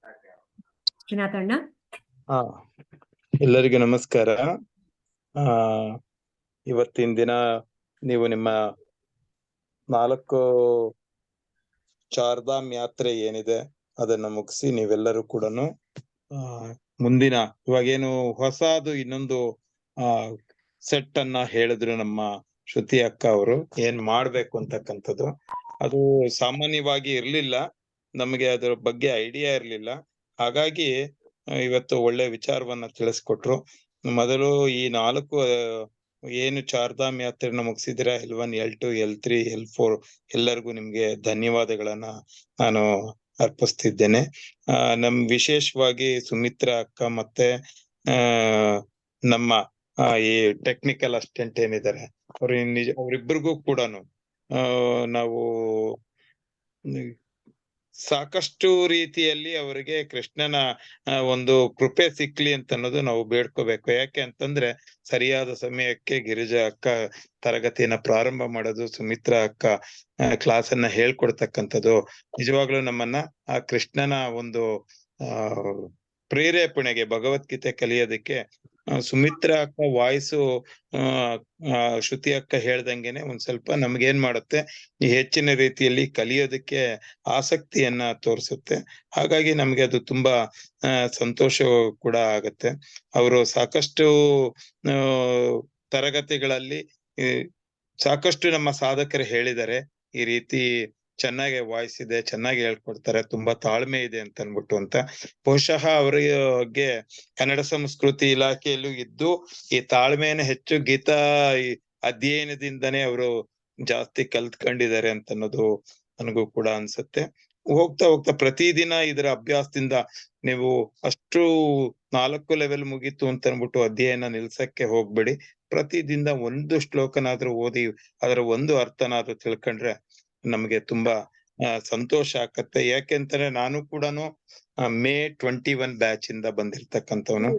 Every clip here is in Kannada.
ಶ್ರೀನಾಥ್ ಅಣ್ಣ. ಹಾ, ಎಲ್ಲರಿಗೂ ನಮಸ್ಕಾರ. ಇವತ್ತಿನ ದಿನ ನೀವು ನಿಮ್ಮ 4 ಚಾರ್ಧಾಮ್ ಯಾತ್ರೆ ಏನಿದೆ ಅದನ್ನ ಮುಗಿಸಿ ನೀವೆಲ್ಲರೂ ಕೂಡ ಮುಂದಿನ ಇವಾಗೇನು ಹೊಸದು ಇನ್ನೊಂದು ಸೆಟ್ ಅನ್ನ ಹೇಳಿದ್ರು ನಮ್ಮ ಶ್ರುತಿ ಅಕ್ಕ ಅವರು ಏನ್ ಮಾಡ್ಬೇಕು ಅಂತಕ್ಕಂಥದ್ದು. ಅದು ಸಾಮಾನ್ಯವಾಗಿ ಇರ್ಲಿಲ್ಲ, ನಮಗೆ ಅದರ ಬಗ್ಗೆ ಐಡಿಯಾ ಇರ್ಲಿಲ್ಲ. ಹಾಗಾಗಿ ಇವತ್ತು ಒಳ್ಳೆ ವಿಚಾರವನ್ನ ತಿಳಿಸ್ಕೊಟ್ರು. ಮೊದಲು ಈ 4 ಏನು Chardham ಯಾತ್ರೆನ ಮುಗಿಸಿದಿರ, L1, L2, L3, L4 ಎಲ್ಲರಿಗೂ ನಿಮ್ಗೆ ಧನ್ಯವಾದಗಳನ್ನ ನಾನು ಅರ್ಪಿಸ್ತಿದ್ದೇನೆ. ವಿಶೇಷವಾಗಿ ಸುಮಿತ್ರಾ ಅಕ್ಕ ಮತ್ತೆ ನಮ್ಮ ಈ ಟೆಕ್ನಿಕಲ್ ಅಸಿಸ್ಟೆಂಟ್ ಏನಿದ್ದಾರೆ ಅವರಿಬ್ಬರಿಗೂ ಕೂಡ ನಾವು ಸಾಕಷ್ಟು ರೀತಿಯಲ್ಲಿ ಅವರಿಗೆ ಕೃಷ್ಣನ ಒಂದು ಕೃಪೆ ಸಿಕ್ಲಿ ಅಂತ ಅನ್ನೋದು ನಾವು ಬೇಡ್ಕೋಬೇಕು. ಯಾಕೆ ಅಂತಂದ್ರೆ ಸರಿಯಾದ ಸಮಯಕ್ಕೆ ಗಿರಿಜಾ ಅಕ್ಕ ತರಗತಿಯನ್ನ ಪ್ರಾರಂಭ ಮಾಡೋದು, ಸುಮಿತ್ರಾ ಅಕ್ಕ ಕ್ಲಾಸ್ ಅನ್ನ ಹೇಳ್ಕೊಡ್ತಕ್ಕಂಥದ್ದು ನಿಜವಾಗ್ಲೂ ನಮ್ಮನ್ನ ಆ ಕೃಷ್ಣನ ಒಂದು ಪ್ರೇರೇಪಣೆಗೆ, ಭಗವದ್ಗೀತೆ ಕಲಿಯೋದಕ್ಕೆ ಸುಮಿತ್ರಾ ಅಕ್ಕ ವಾಯ್ಸು ಶ್ರುತಿ ಅಕ್ಕ ಹೇಳ್ದಂಗೆನೆ ಒಂದ್ ಸ್ವಲ್ಪ ನಮ್ಗೇನ್ ಮಾಡುತ್ತೆ, ಈ ಹೆಚ್ಚಿನ ರೀತಿಯಲ್ಲಿ ಕಲಿಯೋದಕ್ಕೆ ಆಸಕ್ತಿಯನ್ನ ತೋರಿಸುತ್ತೆ. ಹಾಗಾಗಿ ನಮ್ಗೆ ಅದು ತುಂಬಾ ಸಂತೋಷ ಕೂಡ ಆಗತ್ತೆ. ಅವರು ಸಾಕಷ್ಟು ತರಗತಿಗಳಲ್ಲಿ ಸಾಕಷ್ಟು ನಮ್ಮ ಸಾಧಕರು ಹೇಳಿದ್ದಾರೆ, ಈ ರೀತಿ ಚೆನ್ನಾಗಿ ವಾಯ್ಸ್ ಇದೆ, ಚೆನ್ನಾಗಿ ಹೇಳ್ಕೊಡ್ತಾರೆ, ತುಂಬಾ ತಾಳ್ಮೆ ಇದೆ ಅಂತ ಅನ್ಬಿಟ್ಟು ಅಂತ. ಬಹುಶಃ ಅವರಿಗೆ ಕನ್ನಡ ಸಂಸ್ಕೃತಿ ಇಲಾಖೆಯಲ್ಲೂ ಇದ್ದು ಈ ತಾಳ್ಮೆಯನ್ನು ಹೆಚ್ಚು ಗೀತಾ ಅಧ್ಯಯನದಿಂದನೇ ಅವರು ಜಾಸ್ತಿ ಕಲ್ತ್ಕೊಂಡಿದ್ದಾರೆ ಅಂತ ಅನ್ನೋದು ನನಗೂ ಕೂಡ ಅನ್ಸುತ್ತೆ. ಹೋಗ್ತಾ ಹೋಗ್ತಾ ಪ್ರತಿದಿನ ಇದರ ಅಭ್ಯಾಸದಿಂದ ನೀವು ಅಷ್ಟು 4 ಲೆವೆಲ್ ಮುಗೀತು ಅಂತ ಅನ್ಬಿಟ್ಟು ಅಧ್ಯಯನ ನಿಲ್ಸಕ್ಕೆ ಹೋಗ್ಬೇಡಿ. ಪ್ರತಿದಿನ ಒಂದು ಶ್ಲೋಕನಾದ್ರೂ ಓದಿ ಅದರ ಒಂದು ಅರ್ಥನಾದ್ರೂ ತಿಳ್ಕೊಂಡ್ರೆ ನಮ್ಗೆ ತುಂಬಾ ಸಂತೋಷ ಆಗತ್ತೆ. ಯಾಕೆಂತಂದ್ರೆ ನಾನು ಕೂಡ May 21 ಬ್ಯಾಚ್ ಇಂದ ಬಂದಿರ್ತಕ್ಕಂಥವನು.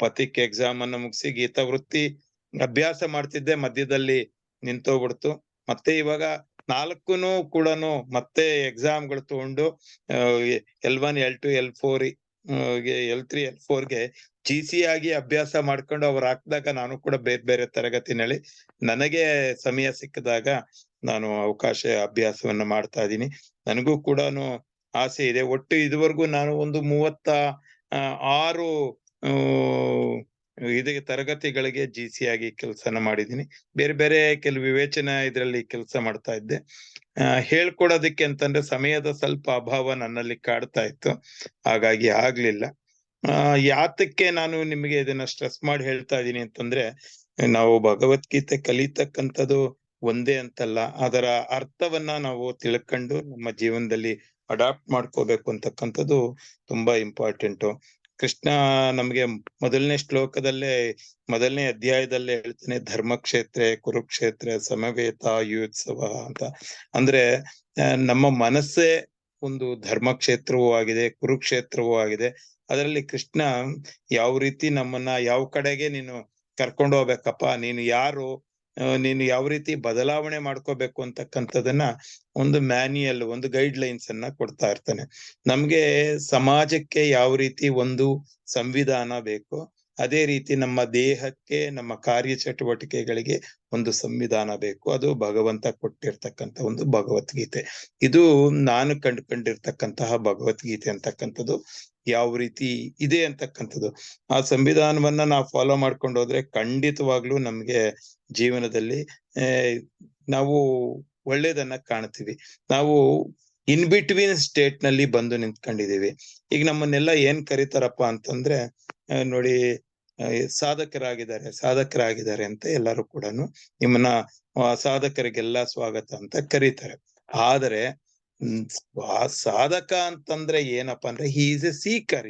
ಪತಿಕ್ ಎಕ್ಸಾಮ್ ಅನ್ನ ಮುಗಿಸಿ ಗೀತಾ ವೃತ್ತಿ ಅಭ್ಯಾಸ ಮಾಡ್ತಿದ್ದೆ, ಮಧ್ಯದಲ್ಲಿ ನಿಂತೋಗ್ಬಿಡ್ತು. ಮತ್ತೆ ಇವಾಗ 4 ಕೂಡ ಮತ್ತೆ ಎಕ್ಸಾಮ್ಗಳು ತಗೊಂಡು L1, L2, L4 L3, L4 ಗೆ GC ಆಗಿ ಅಭ್ಯಾಸ ಮಾಡ್ಕೊಂಡು ಅವ್ರು ಹಾಕಿದಾಗ ನಾನು ಕೂಡ ಬೇರೆ ಬೇರೆ ತರಗತಿನಲ್ಲಿ ನನಗೆ ಸಮಯ ಸಿಕ್ಕಿದಾಗ ನಾನು ಅಭ್ಯಾಸವನ್ನ ಮಾಡ್ತಾ ಇದ್ದೀನಿ. ನನಗೂ ಕೂಡ ಆಸೆ ಇದೆ. ಒಟ್ಟು ಇದುವರೆಗೂ ನಾನು ಒಂದು 36 ಇದಕ್ಕೆ ತರಗತಿಗಳಿಗೆ GC ಆಗಿ ಕೆಲಸನ ಮಾಡಿದ್ದೀನಿ. ಬೇರೆ ಬೇರೆ ಕೆಲವು ವಿವೇಚನ ಇದರಲ್ಲಿ ಕೆಲಸ ಮಾಡ್ತಾ ಇದ್ದೆ. ಹೇಳ್ಕೊಡೋದಕ್ಕೆ ಅಂತಂದ್ರೆ ಸಮಯದ ಸ್ವಲ್ಪ ಅಭಾವ ನನ್ನಲ್ಲಿ ಕಾಡ್ತಾ ಇತ್ತು, ಹಾಗಾಗಿ ಆಗ್ಲಿಲ್ಲ. ಯಾತಕ್ಕೆ ನಾನು ನಿಮಗೆ ಇದನ್ನ ಸ್ಟ್ರೆಸ್ ಮಾಡಿ ಹೇಳ್ತಾ ಇದ್ದೀನಿ ಅಂತಂದ್ರೆ, ನಾವು ಭಗವದ್ಗೀತೆ ಕಲಿತಕ್ಕಂಥದ್ದು ಒಂದೇ ಅಂತಲ್ಲ, ಅದರ ಅರ್ಥವನ್ನ ನಾವು ತಿಳ್ಕೊಂಡು ನಮ್ಮ ಜೀವನದಲ್ಲಿ ಅಡಾಪ್ಟ್ ಮಾಡ್ಕೋಬೇಕು ಅಂತಕ್ಕಂಥದ್ದು ತುಂಬಾ ಇಂಪಾರ್ಟೆಂಟು. ಕೃಷ್ಣ ನಮ್ಗೆ ಮೊದಲನೇ ಶ್ಲೋಕದಲ್ಲೇ, ಮೊದಲನೇ ಅಧ್ಯಾಯದಲ್ಲೇ ಹೇಳ್ತಾನೆ, ಧರ್ಮಕ್ಷೇತ್ರ ಕುರುಕ್ಷೇತ್ರ ಸಮವೇತ ಯುತ್ಸವ ಅಂತ. ಅಂದ್ರೆ ನಮ್ಮ ಮನಸ್ಸೇ ಒಂದು ಧರ್ಮಕ್ಷೇತ್ರವೂ ಆಗಿದೆ, ಕುರುಕ್ಷೇತ್ರವೂ ಆಗಿದೆ. ಅದರಲ್ಲಿ ಕೃಷ್ಣ ಯಾವ ರೀತಿ ನಮ್ಮನ್ನ ಯಾವ ಕಡೆಗೆ ನೀನು ಕರ್ಕೊಂಡು ಹೋಗ್ಬೇಕಪ್ಪ, ನೀನು ಯಾರು, ನೀನು ಯಾವ ರೀತಿ ಬದಲಾವಣೆ ಮಾಡ್ಕೋಬೇಕು ಅಂತಕ್ಕಂಥದನ್ನ ಒಂದು ಮ್ಯಾನ್ಯಲ್, ಒಂದು ಗೈಡ್ ಲೈನ್ಸ್ ಅನ್ನ ಕೊಡ್ತಾ ಇರ್ತಾನೆ. ನಮ್ಗೆ ಸಮಾಜಕ್ಕೆ ಯಾವ ರೀತಿ ಒಂದು ಸಂವಿಧಾನ ಬೇಕು, ಅದೇ ರೀತಿ ನಮ್ಮ ದೇಹಕ್ಕೆ, ನಮ್ಮ ಕಾರ್ಯ ಚಟುವಟಿಕೆಗಳಿಗೆ ಒಂದು ಸಂವಿಧಾನ ಬೇಕು. ಅದು ಭಗವಂತ ಕೊಟ್ಟಿರ್ತಕ್ಕಂಥ ಒಂದು ಭಗವದ್ಗೀತೆ. ಇದು ನಾನು ಕಂಡುಕೊಂಡಿರ್ತಕ್ಕಂತಹ ಭಗವದ್ಗೀತೆ ಅಂತಕ್ಕಂಥದ್ದು ಯಾವ ರೀತಿ ಇದೆ ಅಂತಕ್ಕಂಥದ್ದು. ಆ ಸಂವಿಧಾನವನ್ನ ನಾವು ಫಾಲೋ ಮಾಡ್ಕೊಂಡು ಹೋದ್ರೆ ಖಂಡಿತವಾಗ್ಲೂ ನಮ್ಗೆ ಜೀವನದಲ್ಲಿ ನಾವು ಒಳ್ಳೇದನ್ನ ಕಾಣ್ತೀವಿ. ನಾವು ಇನ್ ಬಿಟ್ವೀನ್ ಸ್ಟೇಟ್ ನಲ್ಲಿ ಬಂದು ನಿಂತ್ಕೊಂಡಿದೀವಿ. ಈಗ ನಮ್ಮನ್ನೆಲ್ಲ ಏನ್ ಕರೀತಾರಪ್ಪ ಅಂತಂದ್ರೆ, ನೋಡಿ ಸಾಧಕರಾಗಿದ್ದಾರೆ ಅಂತ ಎಲ್ಲರೂ ಕೂಡ ನಿಮ್ಮನ್ನ ಸಾಧಕರಿಗೆಲ್ಲ ಸ್ವಾಗತ ಅಂತ ಕರೀತಾರೆ. ಆದರೆ ಸಾಧಕ ಅಂತಂದ್ರೆ ಏನಪ್ಪಾ ಅಂದ್ರೆ, he is A speaker.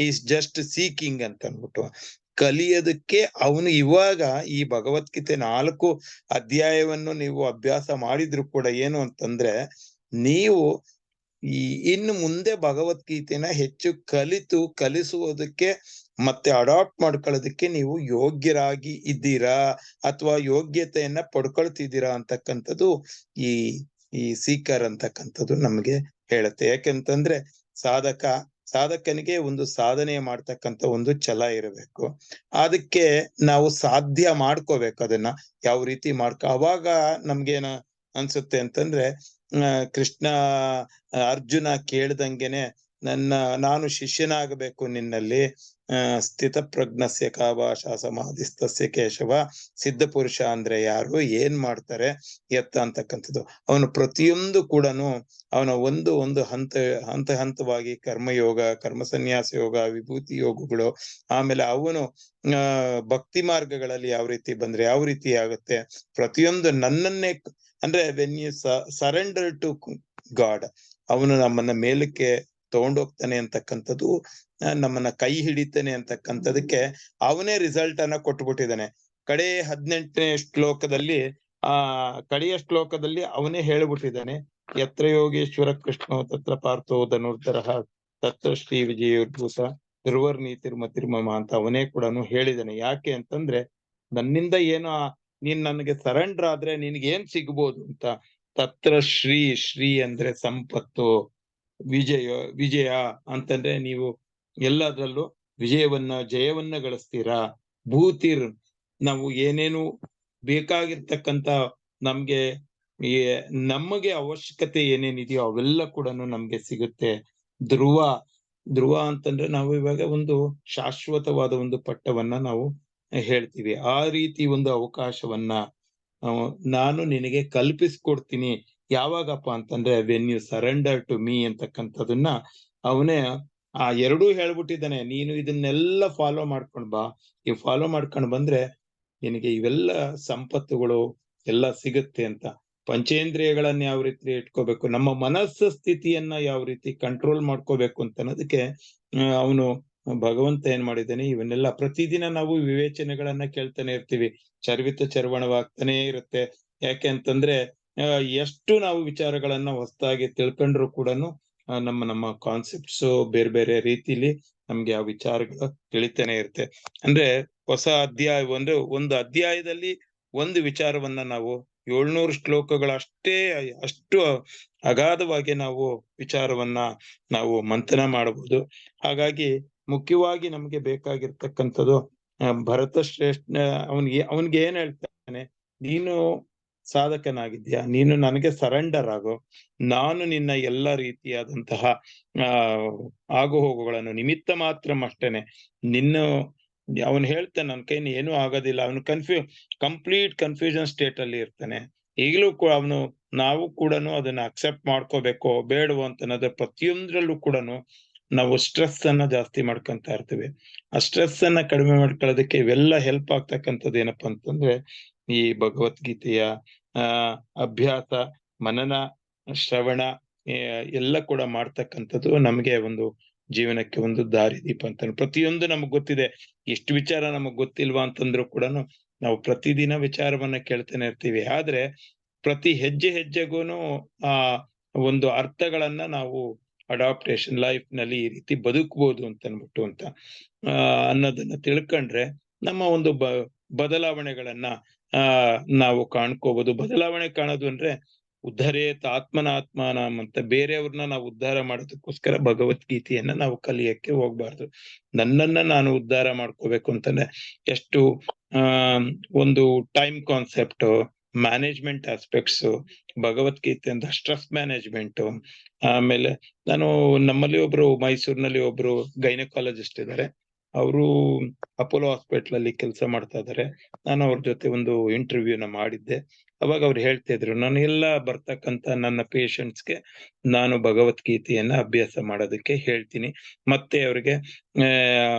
Is just seeking ಅಂತ ಅನ್ಬಿಟ್ಟು ಕಲಿಯೋದಕ್ಕೆ ಅವನು ಇವಾಗ ಈ ಭಗವದ್ಗೀತೆ 4 ಅಧ್ಯಾಯವನ್ನು ನೀವು ಅಭ್ಯಾಸ ಮಾಡಿದ್ರು ಕೂಡ ಏನು ಅಂತಂದ್ರೆ, ನೀವು ಇನ್ನು ಮುಂದೆ ಭಗವದ್ಗೀತೆನ ಹೆಚ್ಚು ಕಲಿಸುವುದಕ್ಕೆ ಮತ್ತೆ ಅಡಾಪ್ಟ್ ಮಾಡ್ಕೊಳ್ಳೋದಕ್ಕೆ ನೀವು ಯೋಗ್ಯರಾಗಿ ಇದ್ದೀರಾ ಅಥವಾ ಯೋಗ್ಯತೆಯನ್ನ ಪಡ್ಕೊಳ್ತಿದ್ದೀರಾ ಅಂತಕ್ಕಂಥದ್ದು ಈ ಸೀಕರ್ ಅಂತಕ್ಕಂಥದ್ದು ನಮ್ಗೆ ಹೇಳುತ್ತೆ. ಯಾಕೆಂತಂದ್ರೆ ಸಾಧಕ ಸಾಧಕನಿಗೆ ಒಂದು ಸಾಧನೆ ಮಾಡ್ತಕ್ಕಂತ ಒಂದು ಛಲ ಇರಬೇಕು. ಅದಕ್ಕೆ ನಾವು ಸಾಧ್ಯ ಮಾಡ್ಕೋಬೇಕು ಅದನ್ನ. ಯಾವ ರೀತಿ ಅವಾಗ ನಮ್ಗೇನ ಅನ್ಸುತ್ತೆ ಅಂತಂದ್ರೆ, ಕೃಷ್ಣ ಅರ್ಜುನ ಕೇಳ್ದಂಗೆನೆ ನಾನು ಶಿಷ್ಯನಾಗಬೇಕು ನಿನ್ನಲ್ಲಿ. ಸ್ಥಿತಪ್ರಜ್ಞಸ್ಯ ಕಾ ಭಾಷಾ ಸಮಾಧಿಸ್ತಸ್ಯ ಕೇಶವ. ಸಿದ್ಧ ಪುರುಷ ಅಂದ್ರೆ ಯಾರು, ಏನ್ ಮಾಡ್ತಾರೆ ಎತ್ತ ಅಂತಕ್ಕಂಥದ್ದು. ಅವನು ಪ್ರತಿಯೊಂದು ಕೂಡನು ಅವನ ಒಂದು ಹಂತವಾಗಿ ಕರ್ಮಯೋಗ, ಕರ್ಮ ಸನ್ಯಾಸ ಯೋಗ, ವಿಭೂತಿ ಯೋಗಗಳು, ಆಮೇಲೆ ಅವನು ಭಕ್ತಿ ಮಾರ್ಗಗಳಲ್ಲಿ ಯಾವ ರೀತಿ ಬಂದ್ರೆ ಯಾವ ರೀತಿ ಆಗುತ್ತೆ, ಪ್ರತಿಯೊಂದು ನನ್ನನ್ನೇ ಅಂದ್ರೆ when you surrender to God, ಅವನು ನಮ್ಮನ್ನ ಮೇಲಕ್ಕೆ ತಗೊಂಡೋಗ್ತಾನೆ ಅಂತಕ್ಕಂಥದ್ದು, ನಮ್ಮನ್ನ ಕೈ ಹಿಡಿತಾನೆ ಅಂತಕ್ಕಂಥದಕ್ಕೆ ಅವನೇ ರಿಸಲ್ಟ್ ಅನ್ನ ಕೊಟ್ಬಿಟ್ಟಿದ್ದಾನೆ. ಕಡೆ 18ನೇ ಶ್ಲೋಕದಲ್ಲಿ ಕಡೆಯ ಶ್ಲೋಕದಲ್ಲಿ ಅವನೇ ಹೇಳ್ಬಿಟ್ಟಿದ್ದಾನೆ, ಯತ್ರ ಯೋಗೇಶ್ವರ ಕೃಷ್ಣ ತತ್ರ ಪಾರ್ಥೋ ಧನುರ್ಧರಃ ತತ್ರ ಶ್ರೀ ವಿಜಯೋದ್ಭೂತ ಧ್ರುವರ್ ನೀತಿರ್ಮತಿರ್ಮಮ ಅಂತ ಅವನೇ ಕೂಡ ಹೇಳಿದಾನೆ. ಯಾಕೆ ಅಂತಂದ್ರೆ, ನನ್ನಿಂದ ಏನೋ ನೀನ್ ನನಗೆ ಸರೆಂಡರ್ ಆದ್ರೆ ನಿನ್ಗೆ ಏನ್ ಸಿಗ್ಬೋದು ಅಂತ. ತತ್ರ ಶ್ರೀ ಅಂದ್ರೆ ಸಂಪತ್ತು, ವಿಜಯ ಅಂತಂದ್ರೆ ನೀವು ಎಲ್ಲದರಲ್ಲೂ ಜಯವನ್ನ ಗಳಿಸ್ತೀರಾ. ಭೂತಿರ್, ನಾವು ಏನೇನು ಬೇಕಾಗಿರ್ತಕ್ಕಂತ ನಮಗೆ ಅವಶ್ಯಕತೆ ಏನೇನಿದೆಯೋ ಅವೆಲ್ಲ ಕೂಡ ನಮ್ಗೆ ಸಿಗುತ್ತೆ. ಧ್ರುವ ಅಂತಂದ್ರೆ ನಾವು ಇವಾಗ ಒಂದು ಶಾಶ್ವತವಾದ ಒಂದು ಪಟ್ಟವನ್ನ ನಾವು ಹೇಳ್ತೀವಿ. ಆ ರೀತಿ ಒಂದು ಅವಕಾಶವನ್ನ ನಾನು ನಿನಗೆ ಕಲ್ಪಿಸ್ಕೊಡ್ತೀನಿ. ಯಾವಾಗಪ್ಪ ಅಂತಂದ್ರೆ when you surrender to me ಅಂತಕ್ಕಂಥದನ್ನ ಅವನೇ ಎರಡೂ ಹೇಳ್ಬಿಟ್ಟಿದ್ದಾನೆ. ನೀನು ಇದನ್ನೆಲ್ಲ ಫಾಲೋ ಮಾಡ್ಕೊಂಡ್ ಬಾ, ಈ ಫಾಲೋ ಮಾಡ್ಕೊಂಡ್ ಬಂದ್ರೆ ನಿನಗೆ ಇವೆಲ್ಲ ಸಂಪತ್ತುಗಳು ಎಲ್ಲ ಸಿಗುತ್ತೆ ಅಂತ. ಪಂಚೇಂದ್ರಿಯಗಳನ್ನ ಯಾವ ರೀತಿ ಇಟ್ಕೋಬೇಕು, ನಮ್ಮ ಮನಸ್ಸು ಸ್ಥಿತಿಯನ್ನ ಯಾವ ರೀತಿ ಕಂಟ್ರೋಲ್ ಮಾಡ್ಕೋಬೇಕು ಅಂತ ಅನ್ನೋದಕ್ಕೆ ಅವನು ಭಗವಂತ ಏನ್ ಮಾಡಿದ್ದಾನೆ, ಇವನ್ನೆಲ್ಲ ಪ್ರತಿದಿನ ನಾವು ವಿವೇಚನೆಗಳನ್ನ ಕೇಳ್ತಾನೆ ಇರ್ತೀವಿ. ಚರ್ವಣವಾಗ್ತಾನೆ ಇರುತ್ತೆ. ಯಾಕೆ ಅಂತಂದ್ರೆ ಎಷ್ಟು ನಾವು ವಿಚಾರಗಳನ್ನ ಹೊಸದಾಗಿ ತಿಳ್ಕೊಂಡ್ರು ಕೂಡ ನಮ್ಮ ಕಾನ್ಸೆಪ್ಟ್ಸ್ ಬೇರೆ ಬೇರೆ ರೀತಿಲಿ ನಮ್ಗೆ ಆ ವಿಚಾರಗಳು ತಿಳಿತಾನೆ ಇರುತ್ತೆ. ಅಂದ್ರೆ ಹೊಸ ಅಧ್ಯಾಯ ಒಂದು ಅಧ್ಯಾಯದಲ್ಲಿ ಒಂದು ವಿಚಾರವನ್ನ ನಾವು 700 ಅಷ್ಟು ಅಗಾಧವಾಗಿ ನಾವು ವಿಚಾರವನ್ನ ನಾವು ಮಂಥನ ಮಾಡಬಹುದು. ಹಾಗಾಗಿ ಮುಖ್ಯವಾಗಿ ನಮ್ಗೆ ಬೇಕಾಗಿರ್ತಕ್ಕಂಥದ್ದು ಭರತ ಶ್ರೇಷ್ಠ ಅವನ್ಗೆ ಏನ್ ಹೇಳ್ತಾನೆ, ನೀನು ಸಾಧಕನಾಗಿದ್ಯಾ, ನೀನು ನನಗೆ ಸರೆಂಡರ್ ಆಗೋ, ನಾನು ನಿನ್ನ ಎಲ್ಲ ರೀತಿಯಾದಂತಹ ಆಗು ಹೋಗುಗಳನ್ನು ನಿಮಿತ್ತ ಮಾತ್ರ ಅಷ್ಟೇನೆ. ಅವನು ಹೇಳ್ತಾನೆ ನನ್ನ ಕೈಲಿ ಏನೂ ಆಗೋದಿಲ್ಲ. ಅವನು ಕಂಪ್ಲೀಟ್ ಕನ್ಫ್ಯೂಷನ್ ಸ್ಟೇಟ್ ಅಲ್ಲಿ ಇರ್ತಾನೆ. ಈಗಲೂ ಕೂಡ ನಾವು ಕೂಡ ಅದನ್ನ ಅಕ್ಸೆಪ್ಟ್ ಮಾಡ್ಕೋಬೇಕು ಬೇಡವೋ ಅಂತ ಅನ್ನೋದ್ರ ಪ್ರತಿಯೊಂದ್ರಲ್ಲೂ ಕೂಡ ನಾವು ಸ್ಟ್ರೆಸ್ ಅನ್ನ ಜಾಸ್ತಿ ಮಾಡ್ಕೊಂತ ಇರ್ತೀವಿ. ಆ ಸ್ಟ್ರೆಸ್ ಅನ್ನ ಕಡಿಮೆ ಮಾಡ್ಕೊಳ್ಳೋದಕ್ಕೆ ಇವೆಲ್ಲ ಹೆಲ್ಪ್ ಆಗ್ತಕ್ಕಂಥದ್ದು ಏನಪ್ಪಾ ಅಂತಂದ್ರೆ ಈ ಭಗವದ್ಗೀತೆಯ ಅಭ್ಯಾಸ, ಮನನ, ಶ್ರವಣ ಎಲ್ಲ ಕೂಡ ಮಾಡ್ತಕ್ಕಂಥದ್ದು ನಮ್ಗೆ ಒಂದು ಜೀವನಕ್ಕೆ ಒಂದು ದಾರಿದೀಪ ಅಂತ. ಪ್ರತಿಯೊಂದು ನಮಗ್ ಗೊತ್ತಿದೆ. ಎಷ್ಟು ವಿಚಾರ ನಮಗ್ ಗೊತ್ತಿಲ್ವಾ ಅಂತಂದ್ರು ಕೂಡ ನಾವು ಪ್ರತಿದಿನ ವಿಚಾರವನ್ನ ಕೇಳ್ತಾನೆ ಇರ್ತೀವಿ. ಆದ್ರೆ ಪ್ರತಿ ಹೆಜ್ಜೆಗೂನು ಒಂದು ಅರ್ಥಗಳನ್ನ ನಾವು ಅಡಾಪ್ಟೇಷನ್ ಲೈಫ್ ನಲ್ಲಿ ಈ ರೀತಿ ಬದುಕ್ಬೋದು ಅಂತ ಅನ್ನೋದನ್ನ ತಿಳ್ಕೊಂಡ್ರೆ ನಮ್ಮ ಒಂದು ಬದಲಾವಣೆಗಳನ್ನ ನಾವು ಕಾಣ್ಕೋಬಹುದು. ಬದಲಾವಣೆ ಕಾಣೋದು ಅಂದ್ರೆ ಉದ್ಧರೇತ್ ಆತ್ಮನಾತ್ಮಾನಂ ಅಂತ ಬೇರೆಯವ್ರನ್ನ ನಾವು ಉದ್ಧಾರ ಮಾಡೋದಕ್ಕೋಸ್ಕರ ಭಗವದ್ಗೀತೆಯನ್ನ ನಾವು ಕಲಿಯಕ್ಕೆ ಹೋಗ್ಬಾರ್ದು. ನನ್ನನ್ನ ನಾನು ಉದ್ಧಾರ ಮಾಡ್ಕೋಬೇಕು ಅಂತಂದ್ರೆ ಎಷ್ಟು ಒಂದು time concept, management aspects, Bhagavad Gita ಅಂತ ಸ್ಟ್ರೆಸ್ ಮ್ಯಾನೇಜ್ಮೆಂಟ್. ಆಮೇಲೆ ನಮ್ಮಲ್ಲಿ ಮೈಸೂರಿನಲ್ಲಿ ಒಬ್ರು ಗೈನಕಾಲಜಿಸ್ಟ್ ಇದ್ದಾರೆ. ಅವರು ಅಪೋಲೋ ಹಾಸ್ಪಿಟಲ್ ಅಲ್ಲಿ ಕೆಲಸ ಮಾಡ್ತಾ ಇದ್ದಾರೆ. ನಾನು ಅವ್ರ ಜೊತೆ ಒಂದು ಇಂಟರ್ವ್ಯೂನ ಮಾಡಿದ್ದೆ. ಅವಾಗ ಅವ್ರು ಹೇಳ್ತಾ ಇದ್ರು, ನಾನು ಎಲ್ಲ ಬರ್ತಕ್ಕಂತ ನನ್ನ ಪೇಷಂಟ್ಸ್ಗೆ ನಾನು ಭಗವದ್ಗೀತೆಯನ್ನ ಅಭ್ಯಾಸ ಮಾಡೋದಕ್ಕೆ ಹೇಳ್ತೀನಿ. ಮತ್ತೆ ಅವ್ರಿಗೆ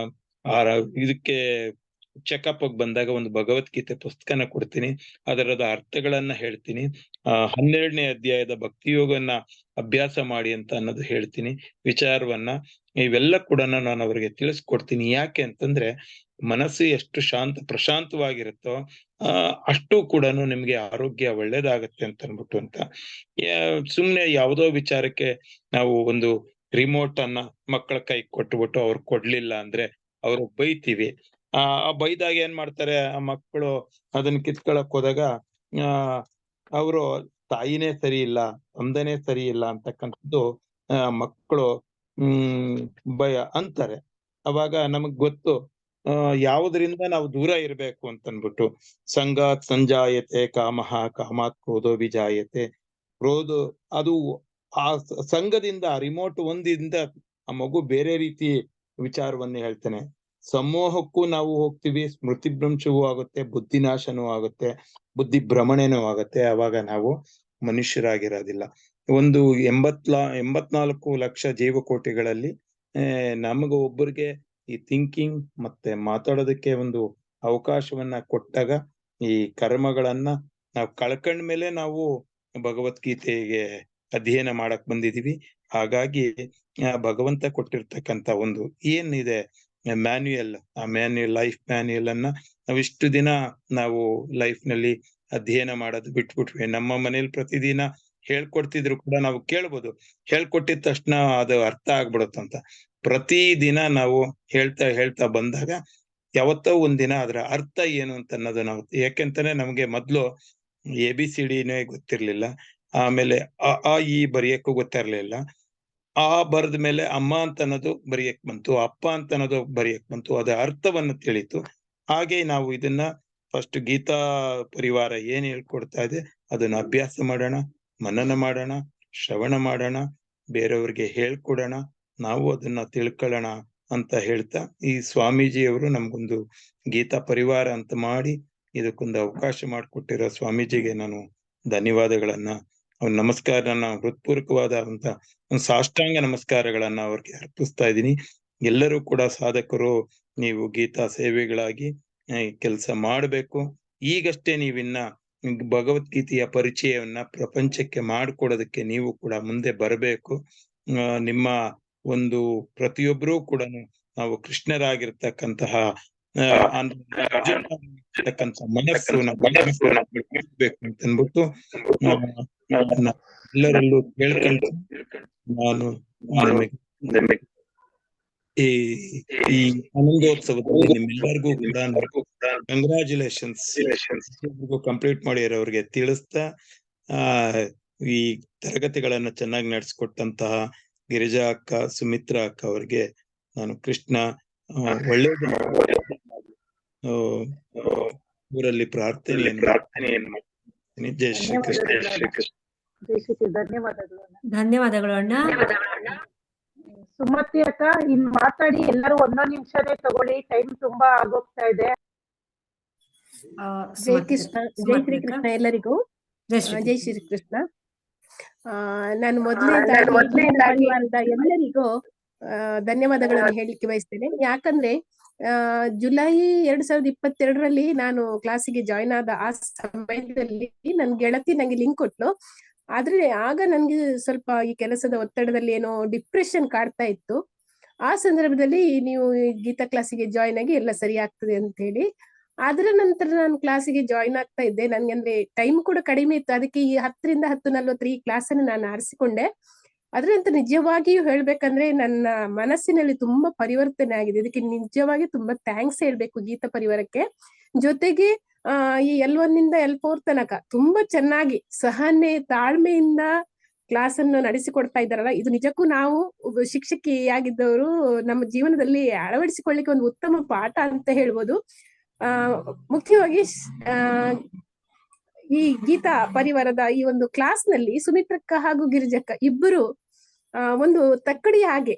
ಇದಕ್ಕೆ ಚೆಕಪ್ ಬಂದಾಗ ಒಂದು ಭಗವದ್ಗೀತೆ ಪುಸ್ತಕನ ಕೊಡ್ತೀನಿ, ಅದರದ ಅರ್ಥಗಳನ್ನ ಹೇಳ್ತೀನಿ. 12ನೇ ಅಧ್ಯಾಯದ ಭಕ್ತಿಯೋಗನ್ನ ಅಭ್ಯಾಸ ಮಾಡಿ ಅಂತ ಅನ್ನೋದು ಹೇಳ್ತೀನಿ. ವಿಚಾರವನ್ನ ಇವೆಲ್ಲ ಕೂಡ ನಾನು ಅವ್ರಿಗೆ ತಿಳಿಸ್ಕೊಡ್ತೀನಿ. ಯಾಕೆ ಅಂತಂದ್ರೆ ಮನಸ್ಸು ಎಷ್ಟು ಪ್ರಶಾಂತವಾಗಿರುತ್ತೋ ಅಷ್ಟು ಕೂಡ ನಿಮ್ಗೆ ಆರೋಗ್ಯ ಒಳ್ಳೇದಾಗತ್ತೆ ಅಂತ ಸುಮ್ನೆ ಯಾವುದೋ ವಿಚಾರಕ್ಕೆ ನಾವು ಒಂದು ರಿಮೋಟ್ ಅನ್ನ ಮಕ್ಕಳ ಕೈ ಕೊಟ್ಬಿಟ್ಟು ಅವ್ರು ಕೊಡ್ಲಿಲ್ಲ ಅಂದ್ರೆ ಅವ್ರು ಬೈತೀವಿ. ಆ ಬೈದಾಗ ಏನ್ ಮಾಡ್ತಾರೆ ಆ ಮಕ್ಕಳು, ಅದನ್ನ ಕಿತ್ಕೊಳಕ್ ಹೋದಾಗ ಅವರು ತಾಯಿನೇ ಸರಿ ಇಲ್ಲ, ತಂದೆನೇ ಸರಿ ಇಲ್ಲ ಅಂತಕ್ಕಂಥದ್ದು ಮಕ್ಕಳು ಭಯ ಅಂತಾರೆ. ಅವಾಗ ನಮಗ್ ಗೊತ್ತು ಯಾವುದರಿಂದ ನಾವು ದೂರ ಇರ್ಬೇಕು ಅಂತನ್ಬಿಟ್ಟು. ಸಂಗಾತ್ ಸಂಜಾಯತೆ ಕಾಮಃ, ಕಾಮಾತ್ ಕ್ರೋಧೋ ವಿಜಾಯತೆ. ಕ್ರೋಧ ಅದು ಆ ಸಂಘದಿಂದ, ರಿಮೋಟ್ ಒಂದಿಂದ ಆ ಮಗು ಬೇರೆ ರೀತಿ ವಿಚಾರವನ್ನ ಹೇಳ್ತಾನೆ. ಸಮೂಹಕ್ಕೂ ನಾವು ಹೋಗ್ತೀವಿ, ಸ್ಮೃತಿ ಭ್ರಂಶವೂ ಆಗುತ್ತೆ, ಬುದ್ಧಿನಾಶನೂ ಆಗುತ್ತೆ, ಬುದ್ಧಿ ಭ್ರಮಣೆನೂ ಆಗುತ್ತೆ. ಅವಾಗ ನಾವು ಮನುಷ್ಯರಾಗಿರೋದಿಲ್ಲ. ಒಂದು 84 ಲಕ್ಷ ಜೀವಕೋಟಿಗಳಲ್ಲಿ ನಮಗ ಒಬ್ಬರಿಗೆ ಈ ಥಿಂಕಿಂಗ್ ಮತ್ತೆ ಮಾತಾಡೋದಕ್ಕೆ ಒಂದು ಅವಕಾಶವನ್ನ ಕೊಟ್ಟಾಗ ಈ ಕರ್ಮಗಳನ್ನ ನಾವು ಕಳ್ಕೊಂಡ್ಮೇಲೆ ನಾವು ಭಗವದ್ಗೀತೆಗೆ ಅಧ್ಯಯನ ಮಾಡಕ್ ಬಂದಿದೀವಿ. ಹಾಗಾಗಿ ಭಗವಂತ ಕೊಟ್ಟಿರ್ತಕ್ಕಂತ ಒಂದು ಏನಿದೆ ಮ್ಯಾನ್ಯುಯಲ್, ಆ ಲೈಫ್ ಮ್ಯಾನ್ಯುಯಲ್ ಅನ್ನ ನಾವಿಷ್ಟು ದಿನ ನಾವು ಲೈಫ್ ನಲ್ಲಿ ಅಧ್ಯಯನ ಮಾಡೋದು ಬಿಟ್ಬಿಟ್ವಿ. ನಮ್ಮ ಮನೇಲಿ ಪ್ರತಿದಿನ ಹೇಳ್ಕೊಡ್ತಿದ್ರು ಕೂಡ ನಾವು ಕೇಳ್ಬೋದು, ಹೇಳ್ಕೊಟ್ಟಿದ ತಕ್ಷಣ ಅದು ಅರ್ಥ ಆಗ್ಬಿಡುತ್ತಂತ. ಪ್ರತಿ ದಿನ ನಾವು ಹೇಳ್ತಾ ಬಂದಾಗ ಯಾವತ್ತೋ ಒಂದಿನ ಅದ್ರ ಅರ್ಥ ಏನು ಅಂತ ಅನ್ನೋದು ನಾವು, ಯಾಕೆಂತಾನೆ ನಮ್ಗೆ ಮೊದ್ಲು ABCDನೇ ಗೊತ್ತಿರ್ಲಿಲ್ಲ. ಆಮೇಲೆ ಅ ಈ ಬರೆಯಕ್ಕೂ ಗೊತ್ತಿರ್ಲಿಲ್ಲ. ಆ ಬರೆದ ಮೇಲೆ ಅಮ್ಮ ಅಂತ ಅನ್ನೋದು ಬರೆಯಕ್ ಬಂತು, ಅಪ್ಪ ಅಂತ ಅನ್ನೋದು ಬರೆಯಕ್ ಬಂತು, ಅದ ಅರ್ಥವನ್ನು ತಿಳಿತು. ಹಾಗೆ ನಾವು ಇದನ್ನ ಫಸ್ಟ್ ಗೀತಾ ಪರಿವಾರ ಏನ್ ಹೇಳ್ಕೊಡ್ತಾ ಇದೆ ಅದನ್ನ ಅಭ್ಯಾಸ ಮಾಡೋಣ, ಮನನ ಮಾಡೋಣ, ಶ್ರವಣ ಮಾಡೋಣ, ಬೇರೆಯವ್ರಿಗೆ ಹೇಳ್ಕೊಡೋಣ, ನಾವು ಅದನ್ನ ತಿಳ್ಕೊಳ್ಳೋಣ ಅಂತ ಹೇಳ್ತಾ, ಈ ಸ್ವಾಮೀಜಿಯವರು ನಮ್ಗೊಂದು ಗೀತಾ ಪರಿವಾರ ಅಂತ ಮಾಡಿ ಇದಕ್ಕೊಂದು ಅವಕಾಶ ಮಾಡಿಕೊಟ್ಟಿರೋ ಸ್ವಾಮೀಜಿಗೆ ನಾನು ಧನ್ಯವಾದಗಳನ್ನ, ನಮಸ್ಕಾರನ, ಹೃತ್ಪೂರ್ವಕವಾದಂತ ಒಂದು ಸಾಷ್ಟಾಂಗ ನಮಸ್ಕಾರಗಳನ್ನ ಅವ್ರಿಗೆ ಅರ್ಪಿಸ್ತಾ ಇದ್ದೀನಿ. ಎಲ್ಲರೂ ಕೂಡ ಸಾಧಕರು, ನೀವು ಗೀತಾ ಸೇವೆಗಳಾಗಿ ಕೆಲಸ ಮಾಡಬೇಕು. ಈಗಷ್ಟೇ ನೀವಿನ್ನ ಭಗವದ್ಗೀತೆಯ ಪರಿಚಯವನ್ನ ಪ್ರಪಂಚಕ್ಕೆ ಮಾಡಿಕೊಡೋದಕ್ಕೆ ನೀವು ಕೂಡ ಮುಂದೆ ಬರಬೇಕು. ನಿಮ್ಮ ಒಂದು ಪ್ರತಿಯೊಬ್ಬರೂ ಕೂಡ ನಾವು ಕೃಷ್ಣರಾಗಿರ್ತಕ್ಕಂತಹ ಮನಸ್ಸು ಬೇಕು ಅಂತ ಅನ್ಬಿಟ್ಟು ಎಲ್ಲರಲ್ಲೂ ಕೇಳ್ಕೊಂಡು ನಾನು ನಿಮಗೆ ಈ ಆನಂದೋತ್ಸವದಲ್ಲಿ ನಿಮ್ಮೆಲ್ಲರಿಗೂ ಕೂಡ ಕಂಗ್ರಾಚುಲೇಷನ್ಸ್ ಕಂಪ್ಲೀಟ್ ಮಾಡಿರೋರಿಗೆ ತಿಳಿಸ್ತಾ, ಈ ತರಗತಿಗಳನ್ನ ಚೆನ್ನಾಗಿ ನಡೆಸ್ಕೊಟ್ಟಂತಹ ಗಿರಿಜಾ ಅಕ್ಕ, ಸುಮಿತ್ರಾ ಅಕ್ಕ ಅವರಿಗೆ ನಾನು ಕೃಷ್ಣ ಒಳ್ಳೇದು ಊರಲ್ಲಿ ಪ್ರಾರ್ಥನೆಯನ್ನು ಮಾಡ್ತೀನಿ. ಜೈ ಶ್ರೀ ಕೃಷ್ಣ. ಧನ್ಯವಾದಗಳು ಅಣ್ಣ. ಸುಮತಿ ಅಕ್ಕ ಇನ್ ಮಾತಾಡಿ, ಎಲ್ಲರೂ 1 ನಿಮಿಷನೇ ತಗೊಳ್ಳಿ, ಟೈಮ್ ತುಂಬಾ ಆಗೋಗ್ತಾ ಇದೆ. ಜೈ ಕೃಷ್ಣ, ಜೈ ಶ್ರೀ ಕೃಷ್ಣ ಎಲ್ಲರಿಗೂ. ಜೈ ಶ್ರೀ ಕೃಷ್ಣ. ನಾನು ಮೊದಲನೇದಾಗಿ ಎಲ್ಲರಿಗೂ ಧನ್ಯವಾದಗಳನ್ನು ಹೇಳಲಿಕ್ಕೆ ಬಯಸ್ತೇನೆ. ಯಾಕಂದ್ರೆ ಜುಲೈ 2022ರಲ್ಲಿ ನಾನು ಕ್ಲಾಸಿಗೆ ಜಾಯಿನ್ ಆದ ಆ ಸಮಯದಲ್ಲಿ ನನ್ ಗೆಳತಿ ನಂಗೆ ಲಿಂಕ್ ಕೊಟ್ಲು. ಆದ್ರೆ ಆಗ ನನ್ಗೆ ಸ್ವಲ್ಪ ಈ ಕೆಲಸದ ಒತ್ತಡದಲ್ಲಿ ಏನೋ ಡಿಪ್ರೆಷನ್ ಕಾಡ್ತಾ ಇತ್ತು. ಆ ಸಂದರ್ಭದಲ್ಲಿ ನೀವು ಗೀತಾ ಕ್ಲಾಸಿಗೆ ಜಾಯಿನ್ ಆಗಿ ಎಲ್ಲ ಸರಿ ಆಗ್ತದೆ ಅಂತ ಹೇಳಿ, ಅದರ ನಂತರ ನಾನು ಕ್ಲಾಸಿಗೆ ಜಾಯಿನ್ ಆಗ್ತಾ ಇದ್ದೆ. ನನ್ಗೆ ಅಂದ್ರೆ ಟೈಮ್ ಕೂಡ ಕಡಿಮೆ ಇತ್ತು, ಅದಕ್ಕೆ ಈ 10ರಿಂದ 10:40 ಈ ಕ್ಲಾಸ್ ಅನ್ನು ನಾನು ಆರಿಸಿಕೊಂಡೆ. ಅದ್ರಂತ ನಿಜವಾಗಿಯೂ ಹೇಳ್ಬೇಕಂದ್ರೆ ನನ್ನ ಮನಸ್ಸಿನಲ್ಲಿ ತುಂಬಾ ಪರಿವರ್ತನೆ ಆಗಿದೆ. ಇದಕ್ಕೆ ನಿಜವಾಗಿ ತುಂಬಾ ಥ್ಯಾಂಕ್ಸ್ ಹೇಳ್ಬೇಕು ಗೀತಾ ಪರಿವಾರಕ್ಕೆ. ಜೊತೆಗೆ ಈ L1 ಇಂದ L4 ತನಕ ತುಂಬಾ ಚೆನ್ನಾಗಿ ಸಹನೆ ತಾಳ್ಮೆಯಿಂದ ಕ್ಲಾಸ್ ಅನ್ನು ನಡೆಸಿಕೊಡ್ತಾ ಇದ್ದಾರಲ್ಲ, ಇದು ನಿಜಕ್ಕೂ ನಾವು ಶಿಕ್ಷಕಿಯಾಗಿದ್ದವರು ನಮ್ಮ ಜೀವನದಲ್ಲಿ ಅಳವಡಿಸಿಕೊಳ್ಳಿಕ್ಕೆ ಒಂದು ಉತ್ತಮ ಪಾಠ ಅಂತ ಹೇಳ್ಬೋದು. ಮುಖ್ಯವಾಗಿ ಈ ಗೀತಾ ಪರಿವಾರದ ಈ ಒಂದು ಕ್ಲಾಸ್ ನಲ್ಲಿ ಸುಮಿತ್ರಕ್ಕ ಹಾಗೂ ಗಿರಿಜಕ್ಕ ಇಬ್ಬರು ಒಂದು ತಕ್ಕಡಿ ಹಾಗೆ.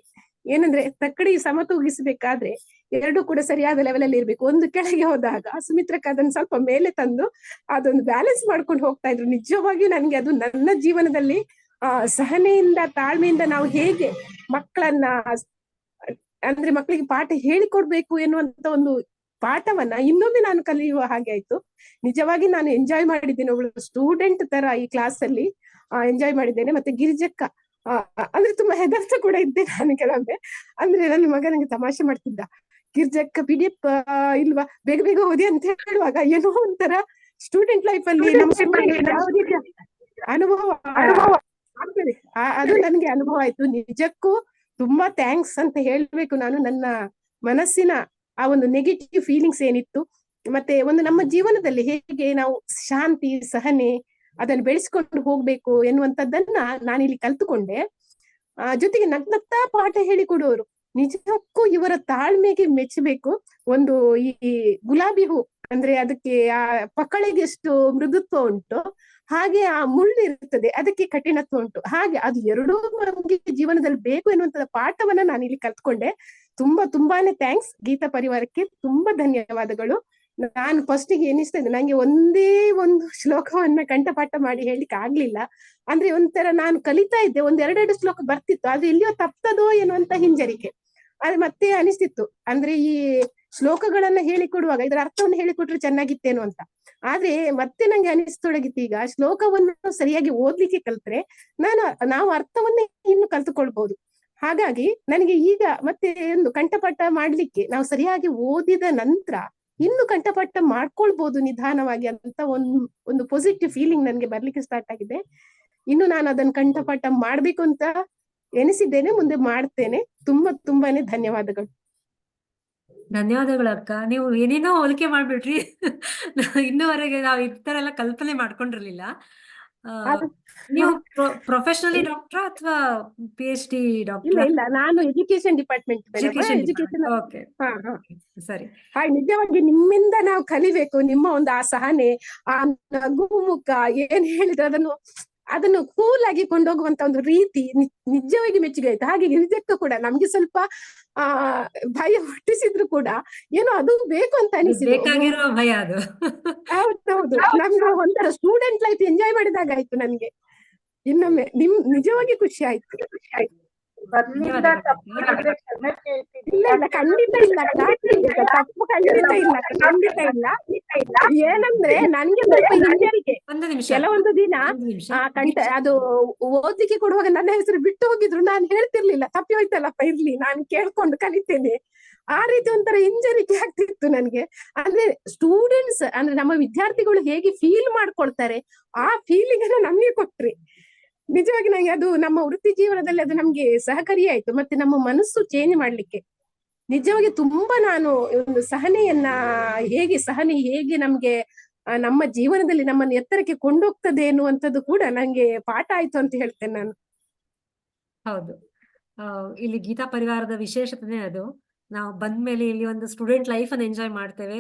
ಏನಂದ್ರೆ ತಕ್ಕಡಿ ಸಮತೂಗಿಸಬೇಕಾದ್ರೆ ಎರಡು ಕೂಡ ಸರಿಯಾದ ಲೆವೆಲ್ ಅಲ್ಲಿ ಇರ್ಬೇಕು. ಒಂದು ಕೆಳಗೆ ಹೋದಾಗ ಸುಮಿತ್ರಕ್ಕ ಅದನ್ನ ಸ್ವಲ್ಪ ಮೇಲೆ ತಂದು ಅದೊಂದು ಬ್ಯಾಲೆನ್ಸ್ ಮಾಡ್ಕೊಂಡು ಹೋಗ್ತಾ ಇದ್ರು. ನಿಜವಾಗಿಯೂ ನನ್ಗೆ ಅದು ನನ್ನ ಜೀವನದಲ್ಲಿ ಸಹನೆಯಿಂದ ತಾಳ್ಮೆಯಿಂದ ನಾವು ಹೇಗೆ ಮಕ್ಕಳನ್ನ ಅಂದ್ರೆ ಮಕ್ಕಳಿಗೆ ಪಾಠ ಹೇಳಿಕೊಡ್ಬೇಕು ಎನ್ನುವಂತ ಒಂದು ಪಾಠವನ್ನ ಇನ್ನೊಮ್ಮೆ ನಾನು ಕಲಿಯುವ ಹಾಗೆ ಆಯ್ತು. ನಿಜವಾಗಿ ನಾನು ಎಂಜಾಯ್ ಮಾಡಿದ್ದೇನೆ, ಒಬ್ಳು ಸ್ಟೂಡೆಂಟ್ ತರ ಈ ಕ್ಲಾಸ್ ಅಲ್ಲಿ ಎಂಜಾಯ್ ಮಾಡಿದ್ದೇನೆ. ಮತ್ತೆ ಗಿರಿಜಕ್ಕ ಅಂದ್ರೆ ತುಂಬಾ ಹೆದರ್ತ ಕೂಡ ಇದ್ದೆ ನಾನು ಕೆಲವೊಮ್ಮೆ. ಅಂದ್ರೆ ನನ್ನ ಮಗ ನಂಗೆ ತಮಾಷೆ ಮಾಡ್ತಿದ್ದ, ಗಿರಿಜಕ್ಕ PDF ಇಲ್ವಾ ಬೇಗ ಬೇಗ ಓದಿ ಅಂತ ಹೇಳುವಾಗ ಏನೋ ಒಂಥರ ಸ್ಟೂಡೆಂಟ್ ಲೈಫ್ ಅಲ್ಲಿ ಅನುಭವ ಆಗ್ತದೆ. ಅದು ನನ್ಗೆ ಅನುಭವ ಆಯ್ತು. ನಿಜಕ್ಕೂ ತುಂಬಾ ಥ್ಯಾಂಕ್ಸ್ ಅಂತ ಹೇಳ್ಬೇಕು ನಾನು. ನನ್ನ ಮನಸ್ಸಿನ ಆ ಒಂದು ನೆಗೆಟಿವ್ ಫೀಲಿಂಗ್ಸ್ ಏನಿತ್ತು, ಮತ್ತೆ ಒಂದು ನಮ್ಮ ಜೀವನದಲ್ಲಿ ಹೇಗೆ ನಾವು ಶಾಂತಿ ಸಹನೆ ಅದನ್ನು ಬೆಳೆಸ್ಕೊಂಡು ಹೋಗ್ಬೇಕು ಎನ್ನುವಂಥದ್ದನ್ನ ನಾನಿಲ್ಲಿ ಕಲ್ತುಕೊಂಡೆ. ಜೊತೆಗೆ ನಗ್ನಗ್ತಾ ಪಾಠ ಹೇಳಿಕೊಡುವರು. ನಿಜಕ್ಕೂ ಇವರ ತಾಳ್ಮೆಗೆ ಮೆಚ್ಚಬೇಕು. ಒಂದು ಈ ಗುಲಾಬಿ ಹೂ ಅಂದ್ರೆ ಅದಕ್ಕೆ ಆ ಪಕಳೆಗೆ ಎಷ್ಟು ಮೃದುತ್ವ ಉಂಟು, ಹಾಗೆ ಆ ಮುಳ್ಳು ಇರ್ತದೆ ಅದಕ್ಕೆ ಕಠಿಣತ್ವ ಉಂಟು. ಹಾಗೆ ಅದು ಎರಡೂ ನಮ್ಗೆ ಜೀವನದಲ್ಲಿ ಬೇಕು ಎನ್ನುವಂತ ಪಾಠವನ್ನ ನಾನು ಇಲ್ಲಿ ಕಲ್ತ್ಕೊಂಡೆ. ತುಂಬಾನೇ ಥ್ಯಾಂಕ್ಸ್ ಗೀತಾ ಪರಿವಾರಕ್ಕೆ, ತುಂಬಾ ಧನ್ಯವಾದಗಳು. ನಾನು ಫಸ್ಟಿಗೆ ಎನಿಸ್ತಾ ಇದ್ದೆ ನಂಗೆ ಒಂದೇ ಒಂದು ಶ್ಲೋಕವನ್ನ ಕಂಠಪಾಠ ಮಾಡಿ ಹೇಳಿಕ್ಕೆ ಆಗ್ಲಿಲ್ಲ. ಅಂದ್ರೆ ಒಂಥರ ನಾನು ಕಲಿತಾ ಇದ್ದೆ, ಒಂದೆರಡೆರಡು ಶ್ಲೋಕ ಬರ್ತಿತ್ತು, ಅದು ಎಲ್ಲಿಯೋ ತಪ್ತದೋ ಎನ್ನುವಂತ ಹಿಂಜರಿಕೆ. ಅದು ಮತ್ತೆ ಅನಿಸ್ತಿತ್ತು, ಅಂದ್ರೆ ಈ ಶ್ಲೋಕಗಳನ್ನ ಹೇಳಿಕೊಡುವಾಗ ಇದರ ಅರ್ಥವನ್ನು ಹೇಳಿಕೊಟ್ರೆ ಚೆನ್ನಾಗಿತ್ತೇನು ಅಂತ. ಆದ್ರೆ ಮತ್ತೆ ನಂಗೆ ಅನಿಸ್ತೊಡಗಿತ್ತು, ಈಗ ಶ್ಲೋಕವನ್ನು ಸರಿಯಾಗಿ ಓದ್ಲಿಕ್ಕೆ ಕಲ್ತ್ರೆ ನಾವು ಅರ್ಥವನ್ನೇ ಇನ್ನು ಕಲ್ತುಕೊಳ್ಬಹುದು. ಹಾಗಾಗಿ ನನಗೆ ಈಗ ಮತ್ತೆ ಒಂದು ಕಂಠಪಾಠ ಮಾಡ್ಲಿಕ್ಕೆ ನಾವು ಸರಿಯಾಗಿ ಓದಿದ ನಂತರ ಇನ್ನು ಕಂಠಪಾಠ ಮಾಡ್ಕೊಳ್ಬಹುದು ನಿಧಾನವಾಗಿ ಅಂತ ಒಂದು ಪಾಸಿಟಿವ್ ಫೀಲಿಂಗ್ ನನ್ಗೆ ಬರ್ಲಿಕ್ಕೆ ಸ್ಟಾರ್ಟ್ ಆಗಿದೆ. ಇನ್ನು ನಾನು ಅದನ್ನ ಕಂಠಪಾಠ ಮಾಡ್ಬೇಕು ಅಂತ ಎನಿಸಿದ್ದೇನೆ, ಮುಂದೆ ಮಾಡ್ತೇನೆ. ತುಂಬಾನೇ ಧನ್ಯವಾದಗಳು. ಧನ್ಯವಾದಗಳು ಅಕ್ಕ. ನೀವು ಏನೇನೋ ಹೋಲಿಕೆ ಮಾಡ್ಬಿಟ್ರಿ. ಇನ್ನುವರೆಗೆ ನಾವು ಈ ತರ ಎಲ್ಲ ಕಲ್ಪನೆ ಮಾಡ್ಕೊಂಡಿರ್ಲಿಲ್ಲ. ನೀವು ಪ್ರೊಫೆಷನಲಿ ಡಾಕ್ಟರ್ ಅಥವಾ PhD ಡಾಕ್ಟರ್? ಇಲ್ಲ, ನಾನು ಎಜುಕೇಶನ್ ಡಿಪಾರ್ಟ್ಮೆಂಟ್. ಓಕೆ, ಸರಿ. ನಿಜವಾಗಿ ನಿಮ್ಮಿಂದ ನಾವು ಕಲಿಬೇಕು. ನಿಮ್ಮ ಒಂದು ಆ ಸಹನೆ, ಆ ನಗು ಮುಖ, ಏನ್ ಹೇಳಿದ್ರೆ ಅದನ್ನು ಕೂಲ್ ಆಗಿ ಕೊಂಡೋಗುವಂತ ಒಂದು ರೀತಿ ನಿಜವಾಗಿ ಮೆಚ್ಚುಗೆ ಆಯ್ತು. ಹಾಗೆ ರಿಜೆಕ್ಟ್ ಕೂಡ ನಮ್ಗೆ ಸ್ವಲ್ಪ ಭಯ ಹುಟ್ಟಿಸಿದ್ರು ಕೂಡ ಏನೋ ಅದು ಬೇಕು ಅಂತ ಅನಿಸಿದೆ. ಭಯ ಅದು. ಹೌದು, ನಮ್ಗೆ ಒಂಥರ ಸ್ಟೂಡೆಂಟ್ ಲೈಫ್ ಎಂಜಾಯ್ ಮಾಡಿದಾಗ ಆಯ್ತು ನನ್ಗೆ. ಇನ್ನೊಮ್ಮೆ ನಿಜವಾಗಿ ಖುಷಿ ಆಯ್ತು. ಬರ್ಲಿಲ್ಲ, ತಪ್ಪು ಮಾಡಿದ್ರೆ ಕ್ಷಮೆ ಕೇಳ್ತೀನಿ. ಇಲ್ಲ, ಖಂಡಿತ ಇಲ್ಲ, ತಪ್ಪು ಖಂಡಿತ ಇಲ್ಲ. ಏನಂದ್ರೆ ನನ್ಗೆ ಸ್ವಲ್ಪ ಹಿಂಜರಿಕೆ. ಕೆಲವೊಂದು ದಿನ ಅದು ಓದಿಕೆ ಕೊಡುವಾಗ ನನ್ನ ಹೆಸರು ಬಿಟ್ಟು ಹೋಗಿದ್ರು, ನಾನು ಹೇಳ್ತಿರ್ಲಿಲ್ಲ, ತಪ್ಪಿ ಹೋಯ್ತಲ್ಲಪ್ಪ, ಇರ್ಲಿ ನಾನು ಕೇಳ್ಕೊಂಡು ಕಲಿತೇನೆ. ಆ ರೀತಿ ಒಂಥರ ಹಿಂಜರಿಕೆ ಆಗ್ತಿತ್ತು ನನ್ಗೆ. ಅಂದ್ರೆ ಸ್ಟೂಡೆಂಟ್ಸ್ ಅಂದ್ರೆ ನಮ್ಮ ವಿದ್ಯಾರ್ಥಿಗಳು ಹೇಗೆ ಫೀಲ್ ಮಾಡ್ಕೊಳ್ತಾರೆ ಆ ಫೀಲಿಂಗ್ ಅನ್ನ ನಮ್ಗೆ ಕೊಟ್ರಿ. ನಿಜವಾಗಿ ನಂಗೆ ಅದು ನಮ್ಮ ವೃತ್ತಿ ಜೀವನದಲ್ಲಿ ಅದು ನಮ್ಗೆ ಸಹಕಾರಿ ಆಯ್ತು. ಮತ್ತೆ ನಮ್ಮ ಮನಸ್ಸು ಚೇಂಜ್ ಮಾಡ್ಲಿಕ್ಕೆ ನಿಜವಾಗಿ ತುಂಬಾ ನಾನು ಒಂದು ಸಹನೆ ಹೇಗೆ ನಮ್ಗೆ ನಮ್ಮ ಜೀವನದಲ್ಲಿ ನಮ್ಮನ್ನು ಎತ್ತರಕ್ಕೆ ಕೊಂಡೋಗ್ತದೆ ಎನ್ನುವಂಥದ್ದು ಕೂಡ ನಂಗೆ ಪಾಠ ಆಯ್ತು ಅಂತ ಹೇಳ್ತೇನೆ ನಾನು. ಹೌದು, ಇಲ್ಲಿ ಗೀತಾ ಪರಿವಾರದ ವಿಶೇಷತೆ ಅದು. ನಾವು ಬಂದ್ಮೇಲೆ ಇಲ್ಲಿ ಒಂದು ಸ್ಟೂಡೆಂಟ್ ಲೈಫ್ ಅನ್ನು ಎಂಜಾಯ್ ಮಾಡ್ತೇವೆ.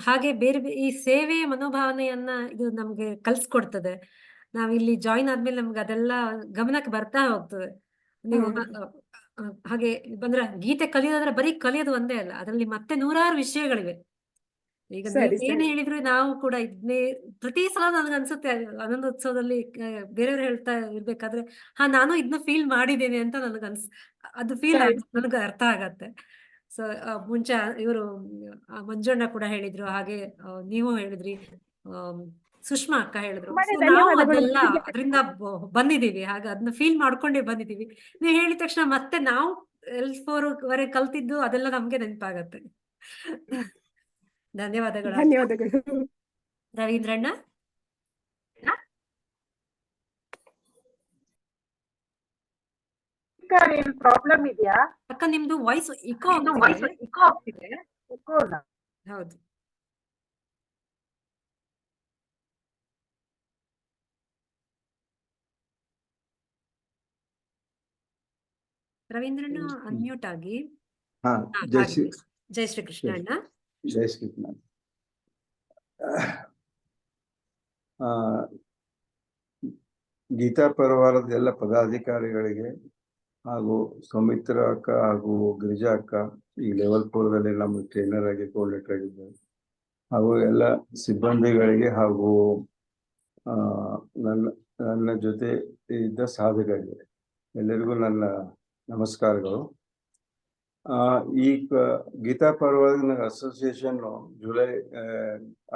ಹಾಗೆ ಬೇರೆ ಈ ಸೇವೆ ಮನೋಭಾವನೆಯನ್ನ ಇದು ನಮ್ಗೆ ಕಲ್ಸ್ಕೊಡ್ತದೆ. ನಾವಿಲ್ಲಿ ಜಾಯಿನ್ ಆದ್ಮೇಲೆ ನಮ್ಗೆ ಅದೆಲ್ಲ ಗಮನಕ್ಕೆ ಬರ್ತಾ ಹೋಗ್ತದೆ. ನೀವು ಹಾಗೆ ಬಂದ್ರೆ ಗೀತೆ ಕಲಿಯೋದಾದ್ರೆ ಬರೀ ಕಲಿಯೋದು ಒಂದೇ ಅಲ್ಲ, ಅದರಲ್ಲಿ ಮತ್ತೆ ನೂರಾರು ವಿಷಯಗಳಿವೆ. ಈಗ ಏನ್ ಹೇಳಿದ್ರು ನಾವು ಕೂಡ ಇದನ್ನೇ ಪ್ರತಿ ಸಲ ನನಗನ್ಸುತ್ತೆ, ಆನಂದೋತ್ಸವದಲ್ಲಿ ಬೇರೆಯವ್ರು ಹೇಳ್ತಾ ಇರ್ಬೇಕಾದ್ರೆ ನಾನು ಇದನ್ನ ಫೀಲ್ ಮಾಡಿದ್ದೇನೆ ಅಂತ ಅದು ಫೀಲ್ ನನಗೆ ಅರ್ಥ ಆಗತ್ತೆ. ಸೊ ಮುಂಚೆ ಇವರು ಮಂಜಣ್ಣ ಕೂಡ ಹೇಳಿದ್ರು, ಹಾಗೆ ನೀವು ಹೇಳಿದ್ರಿ, ಸುಷ್ಮಾ ಅಕ್ಕ ಹೇಳಿದ್ರು. ನಾವು ಅದೆಲ್ಲ ಅದರಿಂದ ಬಂದಿದೀವಿ, ಹಾಗೆ ಅದನ್ನ ಫೀಲ್ ಮಾಡ್ಕೊಂಡೇ ಬಂದಿದೀವಿ. ನೀವು ಹೇಳಿದ ತಕ್ಷಣ ಮತ್ತೆ ನಾವು L4 ವರೆಗೆ ಕಲ್ತಿದ್ದು ಅದೆಲ್ಲ ನಮ್ಗೆ ನೆನಪಾಗತ್ತೆ. ಧನ್ಯವಾದಗಳು. ರವೀಂದ್ರಣ್ಣ, ಪ್ರಾಬ್ಲಮ್ ಇದೆಯಾ ಅಕ್ಕ? ನಿಮ್ದು ವಾಯ್ಸ್ ಇಕೋ ಆಗ್ತಿದೆ. ಹೌದು, ರವೀಂದ್ರಣ್ಣ ಅನ್ಮ್ಯೂಟ್ ಆಗಿ. ಜೈ ಶ್ರೀ ಕೃಷ್ಣ ಅಣ್ಣ. ಜೈ ಶ್ರೀ ಕೃಷ್ಣ. ಗೀತಾ ಪರಿವಾರದ ಎಲ್ಲ ಪದಾಧಿಕಾರಿಗಳಿಗೆ ಹಾಗೂ ಸೌಮಿತ್ರ ಅಕ್ಕ ಹಾಗೂ ಗಿರಿಜಾ ಅಕ್ಕ, ಈ ಲೆವೆಲ್ 4ದಲ್ಲಿ ನಮ್ಮ ಟ್ರೈನರ್ ಆಗಿ ಕೋಆರ್ಡಿನೇಟರ್ ಆಗಿದ್ದಾರೆ, ಹಾಗೂ ಎಲ್ಲ ಸಿಬ್ಬಂದಿಗಳಿಗೆ ಹಾಗೂ ನನ್ನ ಜೊತೆ ಇದ್ದ ಸಾಧಕರಿಗೆ ಎಲ್ಲರಿಗೂ ನನ್ನ ನಮಸ್ಕಾರಗಳು. ಈ ಗೀತಾ ಪರಿವಾರ ಅಸೋಸಿಯೇಷನ್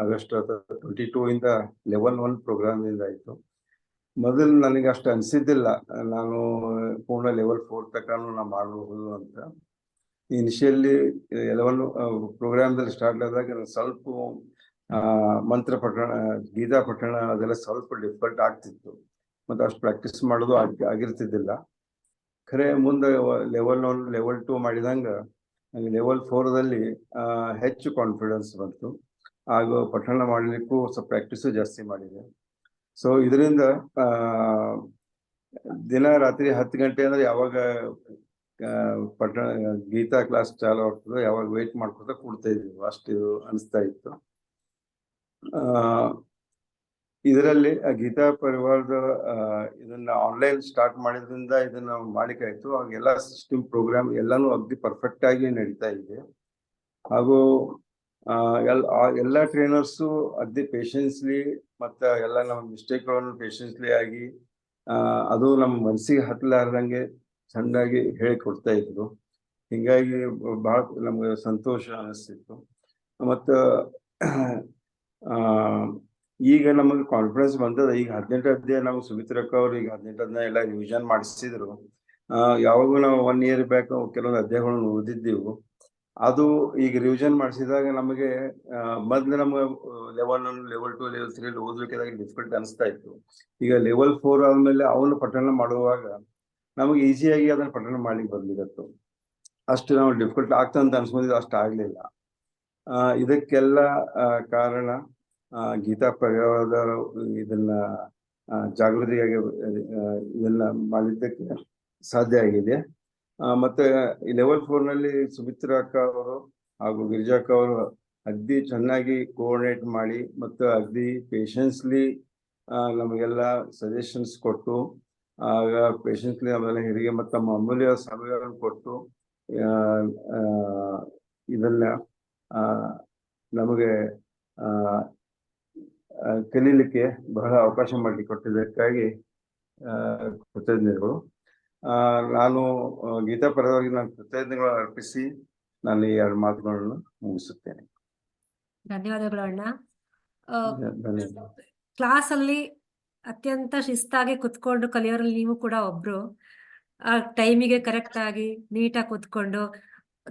ಆಗಸ್ಟ್ 22 ಇಂದ ಲೆವೆಲ್ 1 ಪ್ರೋಗ್ರಾಮ್ ಇಂದ ಆಯ್ತು. ಮೊದಲು ನನಗೆ ಅಷ್ಟು ಅನ್ಸಿದ್ದಿಲ್ಲ ನಾನು ಪೂರ್ಣ ಲೆವೆಲ್ 4 ತನಕ ನಾ ಮಾಡಬಹುದು ಅಂತ. ಇನಿಷಿಯಲಿ 11 ಪ್ರೋಗ್ರಾಮ್ದಲ್ಲಿ ಸ್ಟಾರ್ಟ್ ಆದಾಗ ಸ್ವಲ್ಪ ಮಂತ್ರ ಪಠಣ, ಗೀತಾ ಪಠಣ ಅದೆಲ್ಲ ಸ್ವಲ್ಪ ಡಿಫಿಕಲ್ಟ್ ಆಗ್ತಿತ್ತು, ಮತ್ತು ಅಷ್ಟು ಪ್ರಾಕ್ಟೀಸ್ ಮಾಡೋದು ಆಗಿರ್ತಿದ್ದಿಲ್ಲ. ಖರೆ ಮುಂದೆ ಲೆವೆಲ್ 1 ಲೆವೆಲ್ 2 ಮಾಡಿದಂಗ ನನಗೆ ಲೆವೆಲ್ 4ದಲ್ಲಿ ಹೆಚ್ಚು ಕಾನ್ಫಿಡೆನ್ಸ್ ಬಂತು. ಹಾಗೂ ಪಠಣ ಮಾಡಲಿಕ್ಕೂ ಸ್ವಲ್ಪ ಪ್ರಾಕ್ಟೀಸು ಜಾಸ್ತಿ ಮಾಡಿದೆ. ಸೊ ಇದರಿಂದ ದಿನ ರಾತ್ರಿ 10 ಗಂಟೆ ಅಂದ್ರೆ ಯಾವಾಗ ಪಠಣ ಗೀತಾ ಕ್ಲಾಸ್ ಚಾಲು ಆಗ್ತದೋ ಯಾವಾಗ ವೇಟ್ ಮಾಡ್ಕೊತ ಕೂಡ್ತಾ ಇದ್ವಿ, ಅಷ್ಟು ಅನಿಸ್ತಾ ಇತ್ತು. ಇದರಲ್ಲಿ ಗೀತಾ ಪರಿವಾರದ ಇದನ್ನ ಆನ್ಲೈನ್ ಸ್ಟಾರ್ಟ್ ಮಾಡಿದ್ರಿಂದ ಇದನ್ನ ಮಾಡಿಕಾಯ್ತು. ಆಗೆಲ್ಲ ಸಿಸ್ಟಮ್ ಪ್ರೋಗ್ರಾಮ್ ಎಲ್ಲಾನು ಅಗ್ದಿ ಪರ್ಫೆಕ್ಟ್ ಆಗಿ ನಡೀತಾ ಇದೆ. ಹಾಗೂ ಎಲ್ಲ ಟ್ರೈನರ್ಸು ಅಗ್ದಿ ಪೇಷನ್ಸ್ಲಿ ಮತ್ತೆ ಎಲ್ಲ ನಮ್ಮ ಮಿಸ್ಟೇಕ್ಗಳನ್ನು ಪೇಷನ್ಸ್ಲಿ ಆಗಿ ಅದು ನಮ್ಮ ಮನಸ್ಸಿಗೆ ಹತ್ತಲಾರ್ದಂಗೆ ಚೆನ್ನಾಗಿ ಹೇಳಿಕೊಡ್ತಾ ಇದ್ರು. ಹಿಂಗಾಗಿ ಬಹಳ ನಮ್ಗೆ ಸಂತೋಷ ಅನಿಸ್ತಿತ್ತು. ಮತ್ತು ಈಗ ನಮಗೆ ಕಾನ್ಫಿಡೆನ್ಸ್ ಬಂದದ. ಈಗ 18 ಅಧ್ಯಾಯ ನಾವು ಸುಮಿತ್ರಕ್ಕ ಅವ್ರು ಈಗ 18 ಅಧ್ಯಾಯ ಎಲ್ಲ ರಿವಿಷನ್ ಮಾಡಿಸಿದ್ರು. ಯಾವಾಗೂ ನಾವು 1 ಇಯರ್ ಬ್ಯಾಕ್ ಕೆಲವೊಂದು ಅಧ್ಯಾಯಗಳನ್ನು ಓದಿದ್ದೀವಿ. ಅದು ಈಗ ರಿವಿಷನ್ ಮಾಡಿಸಿದಾಗ ನಮಗೆ ಮೊದ್ಲು ನಮ್ಗೆ ಲೆವೆಲ್ 1, ಲೆವೆಲ್ 2, ಲೆವೆಲ್ 3 ಓದ್ಬೇಕಾದಾಗ ಡಿಫಿಕಲ್ಟ್ ಅನಿಸ್ತಾ ಇತ್ತು. ಈಗ ಲೆವೆಲ್ 4 ಆದ್ಮೇಲೆ ಅವನು ಪಠಣ ಮಾಡುವಾಗ ನಮಗೆ ಈಸಿಯಾಗಿ ಅದನ್ನ ಪಠಣ ಮಾಡ್ಲಿಕ್ಕೆ ಬರ್ಲಿತ್ತು. ಅಷ್ಟು ನಾವು ಡಿಫಿಕಲ್ಟ್ ಆಗ್ತಂತ ಅನ್ಸ್ಕೊಂಡಿದ್ದು ಅಷ್ಟು ಆಗ್ಲಿಲ್ಲ. ಇದಕ್ಕೆಲ್ಲ ಕಾರಣ ಗೀತಾ ಪರಿವಾರದ ಇದನ್ನ ಜಾಗೃತಿಯಾಗಿ ಇದನ್ನ ಮಾಡಿದ್ದಕ್ಕೆ ಸಾಧ್ಯ ಆಗಿದೆ. ಮತ್ತೆ ಈ ಲೆವೆಲ್ 4 ನಲ್ಲಿ ಸುಮಿತ್ರಾ ಅಕ್ಕ ಅವರು ಹಾಗೂ ಗಿರಿಜಾ ಅಕ್ಕ ಅವರು ಅಗ್ದಿ ಚೆನ್ನಾಗಿ ಕೋಆರ್ಡಿನೇಟ್ ಮಾಡಿ ಮತ್ತು ಅಗ್ದಿ ಪೇಷನ್ಸ್ಲಿ ನಮಗೆಲ್ಲ ಸಜೆಷನ್ಸ್ ಕೊಟ್ಟು, ಆಗ ಪೇಷನ್ಸ್ಲಿ ಆಮೇಲೆ ಹಿರಿಗೆ ಮತ್ತು ನಮ್ಮ ಅಮೂಲ್ಯ ಸಮಯಗಳನ್ನು ಕೊಟ್ಟು ಇದನ್ನ ನಮಗೆ ಕಲೀಲಿಕ್ಕೆ ಬಹಳ ಅವಕಾಶ ಮಾಡಿಕೊಟ್ಟಿದ್ದಕ್ಕಾಗಿ ಕೃತಜ್ಞತೆಗಳು. ನಾನು ಗೀತಾ ಪರವಾಗಿ ನಾನು ಕೃತಜ್ಞತೆಗಳನ್ನು ಅರ್ಪಿಸಿ ನಾನು ಈ 2 ಮಾತುಗಳನ್ನು ಮುಗಿಸುತ್ತೇನೆ. ಧನ್ಯವಾದಗಳು ಅಣ್ಣ. ಧನ್ಯವಾದ. ಕ್ಲಾಸ್ ಅಲ್ಲಿ ಅತ್ಯಂತ ಶಿಸ್ತಾಗಿ ಕುತ್ಕೊಂಡು ಕಲಿಯೋರಲ್ಲಿ ನೀವು ಕೂಡ ಒಬ್ರು. ಆ ಟೈಮಿಗೆ ಕರೆಕ್ಟ್ ಆಗಿ ನೀಟಾಗಿ ಕುತ್ಕೊಂಡು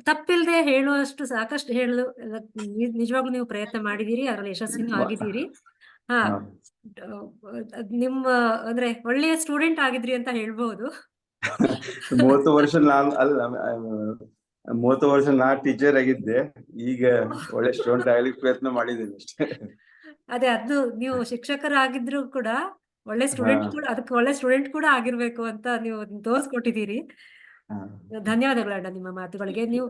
ತಪ್ಪಿಲ್ದೆ ಹೇಳುವಷ್ಟು ಸಾಕಷ್ಟು ಹೇಳಲು ನಿಜವಾಗ್ಲೂ ನೀವು ಪ್ರಯತ್ನ ಮಾಡಿದೀರಿ, ಅದರಲ್ಲಿ ಯಶಸ್ವಿನೂ ಆಗಿದ್ದೀರಿ. ನಿಮ್ಮ ಅಂದ್ರೆ ಒಳ್ಳೆಯ ಸ್ಟೂಡೆಂಟ್ ಆಗಿದ್ರಿ ಅಂತ ಹೇಳ್ಬಹುದು. 30 ವರ್ಷ ನಾನು ಅಲ್ಲ 30 ವರ್ಷ ನಾ ಟೀಚರ್ ಆಗಿದ್ದೆ. ಈಗ ಒಳ್ಳೆ ಸ್ಟೂಡೆಂಟ್ ಆಗ್ಲಿಕ್ಕೆ ಪ್ರಯತ್ನ ಮಾಡಿದ್ದೀನಿ ಅಷ್ಟೇ. ಅದೇ ಅದು ನೀವು ಶಿಕ್ಷಕರಾಗಿದ್ರು ಕೂಡ ಒಳ್ಳೆ ಸ್ಟೂಡೆಂಟ್ ಕೂಡ, ಅದಕ್ಕೆ ಒಳ್ಳೆ ಸ್ಟೂಡೆಂಟ್ ಕೂಡ ಆಗಿರ್ಬೇಕು ಅಂತ ನೀವು ತೋರಿಸ್ಕೊಟ್ಟಿದ್ದೀರಿ. ಧನ್ಯವಾದಗಳು ಅಣ್ಣ ನಿಮ್ಮ ಮಾತುಗಳಿಗೆ. ನೀವು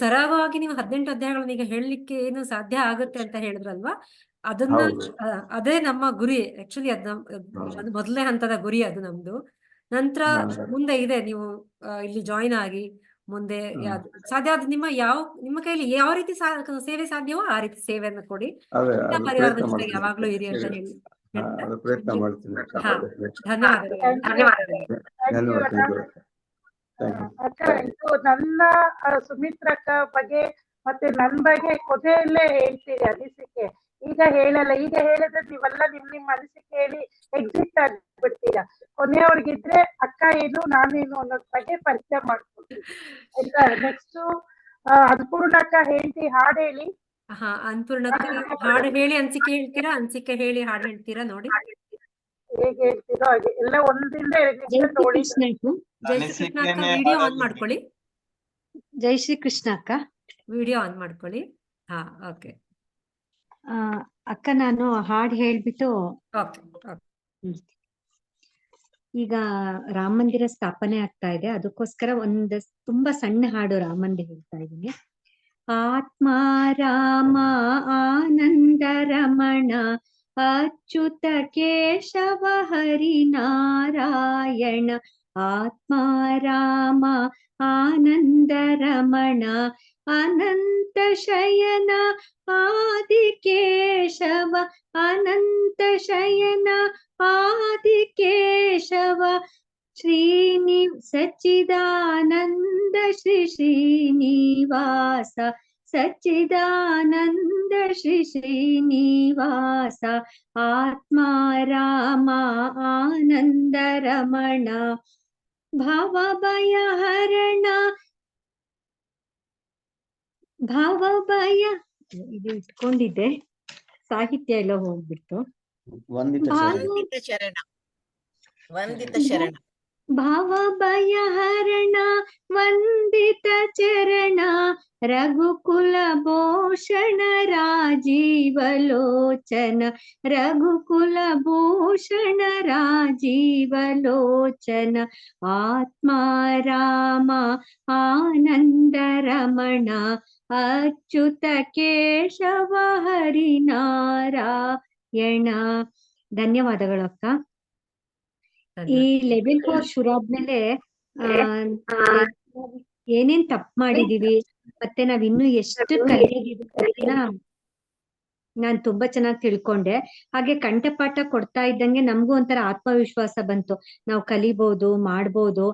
ಸರಾಗವಾಗಿ ನೀವು 18 ಅಧ್ಯಾಯಗಳನ್ನ ಈಗ ಹೇಳಲಿಕ್ಕೆ ಏನು ಸಾಧ್ಯ ಆಗುತ್ತೆ ಅಂತ ಹೇಳಿದ್ರಲ್ವಾ, ಅದನ್ನ ಅದೇ ನಮ್ಮ ಗುರಿ. ಆಕ್ಚುಲಿ ಅದ್ ಮೊದಲನೇ ಹಂತದ ಗುರಿ ಅದು ನಮ್ದು. ನಂತರ ಮುಂದೆ ಇದೆ, ನೀವು ಇಲ್ಲಿ ಜಾಯಿನ್ ಆಗಿ ಮುಂದೆ ಸಾಧ್ಯ ಆದ ನಿಮ್ಮ ಕೈಲಿ ಯಾವ ರೀತಿ ಸೇವೆ ಸಾಧ್ಯವೋ ಆ ರೀತಿ ಸೇವೆಯನ್ನು ಕೊಡಿ. ಪರಿವಾರದ ಜೊತೆಗೆ ಯಾವಾಗ್ಲೂ ಇರಿ ಅಂತ ಹೇಳಿ ಪ್ರಯತ್ನ ಮಾಡ್ತೀನಿ. ಧನ್ಯವಾದಗಳು. ಅಕ್ಕ, ಇದು ನನ್ನ ಸುಮಿತ್ರಕ್ಕ ಬಗ್ಗೆ ಮತ್ತೆ ನನ್ ಬಗ್ಗೆ ಕೊನೆಯಲ್ಲೇ ಹೇಳ್ತೀರಿ ಅನಿಸಿಕೆ. ಈಗ ಹೇಳಲ್ಲ. ಈಗ ಹೇಳಿದ್ರೆ ನೀವೆಲ್ಲ ನಿಮ್ ಅನಿಸಿಕೆ ಹೇಳಿ ಎಕ್ಸಿಟ್ ಆಗ್ಬಿಡ್ತೀರಾ. ಕೊನೆಯವ್ರಿಗಿದ್ರೆ ಅಕ್ಕ ಏನು ನಾನೇನು ಅನ್ನೋದ್ ಬಗ್ಗೆ ಪರಿಚಯ ಮಾಡ್ಕೊಡ್ತೀವಿ ಆಯ್ತಾ. ನೆಕ್ಸ್ಟ್ ಅನ್ಪೂರ್ಣಕ್ಕ ಹೇಳ್ತಿ ಹಾಡು ಹೇಳಿ. ಅನ್ಪೂರ್ಣಕ್ಕ ಹಾಡು ಹೇಳಿ ಅನ್ಸಿಕೆ ಹೇಳ್ತೀರಾ, ಅನ್ಸಿಕೆ ಹೇಳಿ ಹಾಡು ಹೇಳ್ತೀರಾ ನೋಡಿ. ಹೇಗೆ ಹೇಳ್ತೀರೋ ಹಾಗೆ ಎಲ್ಲ ಒಂದಿಂದ ನೋಡಿ. ಜೈ ಶ್ರೀ ಕೃಷ್ಣ ಅಕ್ಕ, ವಿಡಿಯೋ ಆನ್ ಮಾಡ್ಕೊಳ್ಳಿ. ಜೈ ಶ್ರೀ ಕೃಷ್ಣ ಅಕ್ಕ, ವಿಡಿಯೋ ಆನ್ ಮಾಡ್ಕೊಳ್ಳಿ. ಓಕೆ ಅಕ್ಕ, ನಾನು ಹಾಡ್ ಹೇಳ್ಬಿಟ್ಟು ಈಗ ರಾಮ ಮಂದಿರ ಸ್ಥಾಪನೆ ಆಗ್ತಾ ಇದೆ, ಅದಕ್ಕೋಸ್ಕರ ಒಂದು ತುಂಬಾ ಸಣ್ಣ ಹಾಡು ರಾಮ ಮಂದಿರ ಹೇಳ್ತಾ ಇದ್ದೀನಿ. ಆತ್ಮ ರಾಮ ಆನಂದ ರಮಣ ಅಚ್ಯುತ ಕೇಶವ ಹರಿನಾರಾಯಣ. ಆತ್ಮ ರಾಮ ಆನಂದ ರಮಣ ಅನಂತ ಶಯನ ಆದಿಕೇಶವ. ಅನಂತ ಶಯನ ಆದಿಕೇಶವ ಸಚ್ಚಿದಾನಂದ ಶ್ರೀ ಶ್ರೀನಿವಾಸ. ಸಚ್ಚಿದಾನಂದ ಶ್ರೀ ಶ್ರೀನಿವಾಸ. ಆತ್ಮ ರಾಮ ಆನಂದ ರಮಣ ಭವಭಯ ಹರಣ. ಭವಭಯ ಇದು ಇಟ್ಕೊಂಡಿದ್ದೆ, ಸಾಹಿತ್ಯ ಎಲ್ಲ ಹೋಗ್ಬಿಟ್ಟು. ಭವಭಯ ಹರಣ ವಂದಿತ ಚರಣ ರಘುಕುಲ ಭೂಷಣ ರಾಜೀವಲೋಚನ ರಘುಕುಲ ಭೂಷಣ ರಾಜೀವಲೋಚನ ಆತ್ಮ ರಾಮ ಆನಂದ ರಮಣ ಅಚ್ಯುತ ಕೇಶವ ಹರಿನಾರಾಯಣ. ಧನ್ಯವಾದಗಳು ಅಕ್ಕ. ಈ ಲೆವೆಲ್ 4 ಶುರು ಆದ್ಮೇಲೆ ಏನೇನ್ ತಪ್ಪು ಮಾಡಿದೀವಿ ಮತ್ತೆ ನಾವ್ ಇನ್ನು ಎಷ್ಟು ಕಲಿಯೋದಿದೆ ಅಂತ ನಾನ್ ತುಂಬಾ ಚೆನ್ನಾಗಿ ತಿಳ್ಕೊಂಡೆ. ಹಾಗೆ ಕಂಠಪಾಠ ಕೊಡ್ತಾ ಇದ್ದಂಗೆ ನಮ್ಗೂ ಒಂಥರ ಆತ್ಮವಿಶ್ವಾಸ ಬಂತು, ನಾವು ಕಲಿಬಹುದು ಮಾಡ್ಬೋದು